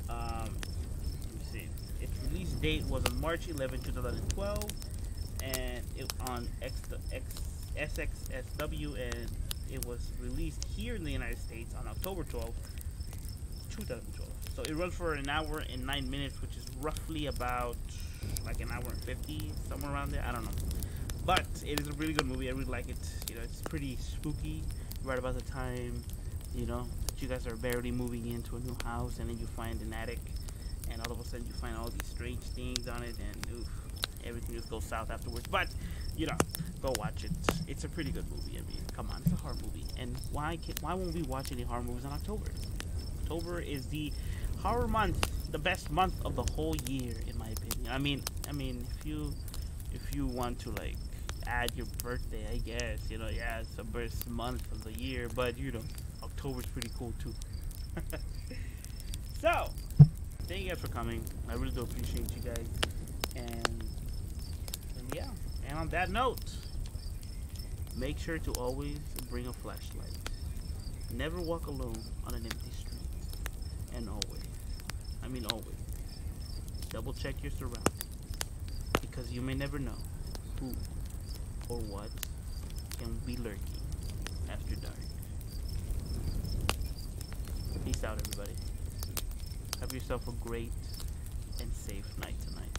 Let me see. Its release date was on March 11, 2012, and it on SXSW, and it was released here in the United States on October 12, 2012. So it runs for an hour and 9 minutes, which is roughly about like an hour and 50, somewhere around there. I don't know. But it is a really good movie. I really like it. It's pretty spooky right about the time, that you guys are barely moving into a new house, and then you find an attic, and all of a sudden you find all these strange things on it, and oof. everything just goes south afterwards. But you know, go watch it. It's a pretty good movie. I mean, come on, it's a horror movie. And why won't we watch any horror movies in October? October is the horror month, the best month of the whole year, in my opinion. I mean, if you want to like add your birthday, I guess, you know, yeah, it's the best month of the year, but you know, October's pretty cool too. So, thank you guys for coming. I really do appreciate you guys. And yeah, and on that note, make sure to always bring a flashlight. Never walk alone on an empty street. And always, double check your surroundings, because you may never know who or what can be lurking after dark. Peace out, everybody. Have yourself a great and safe night tonight.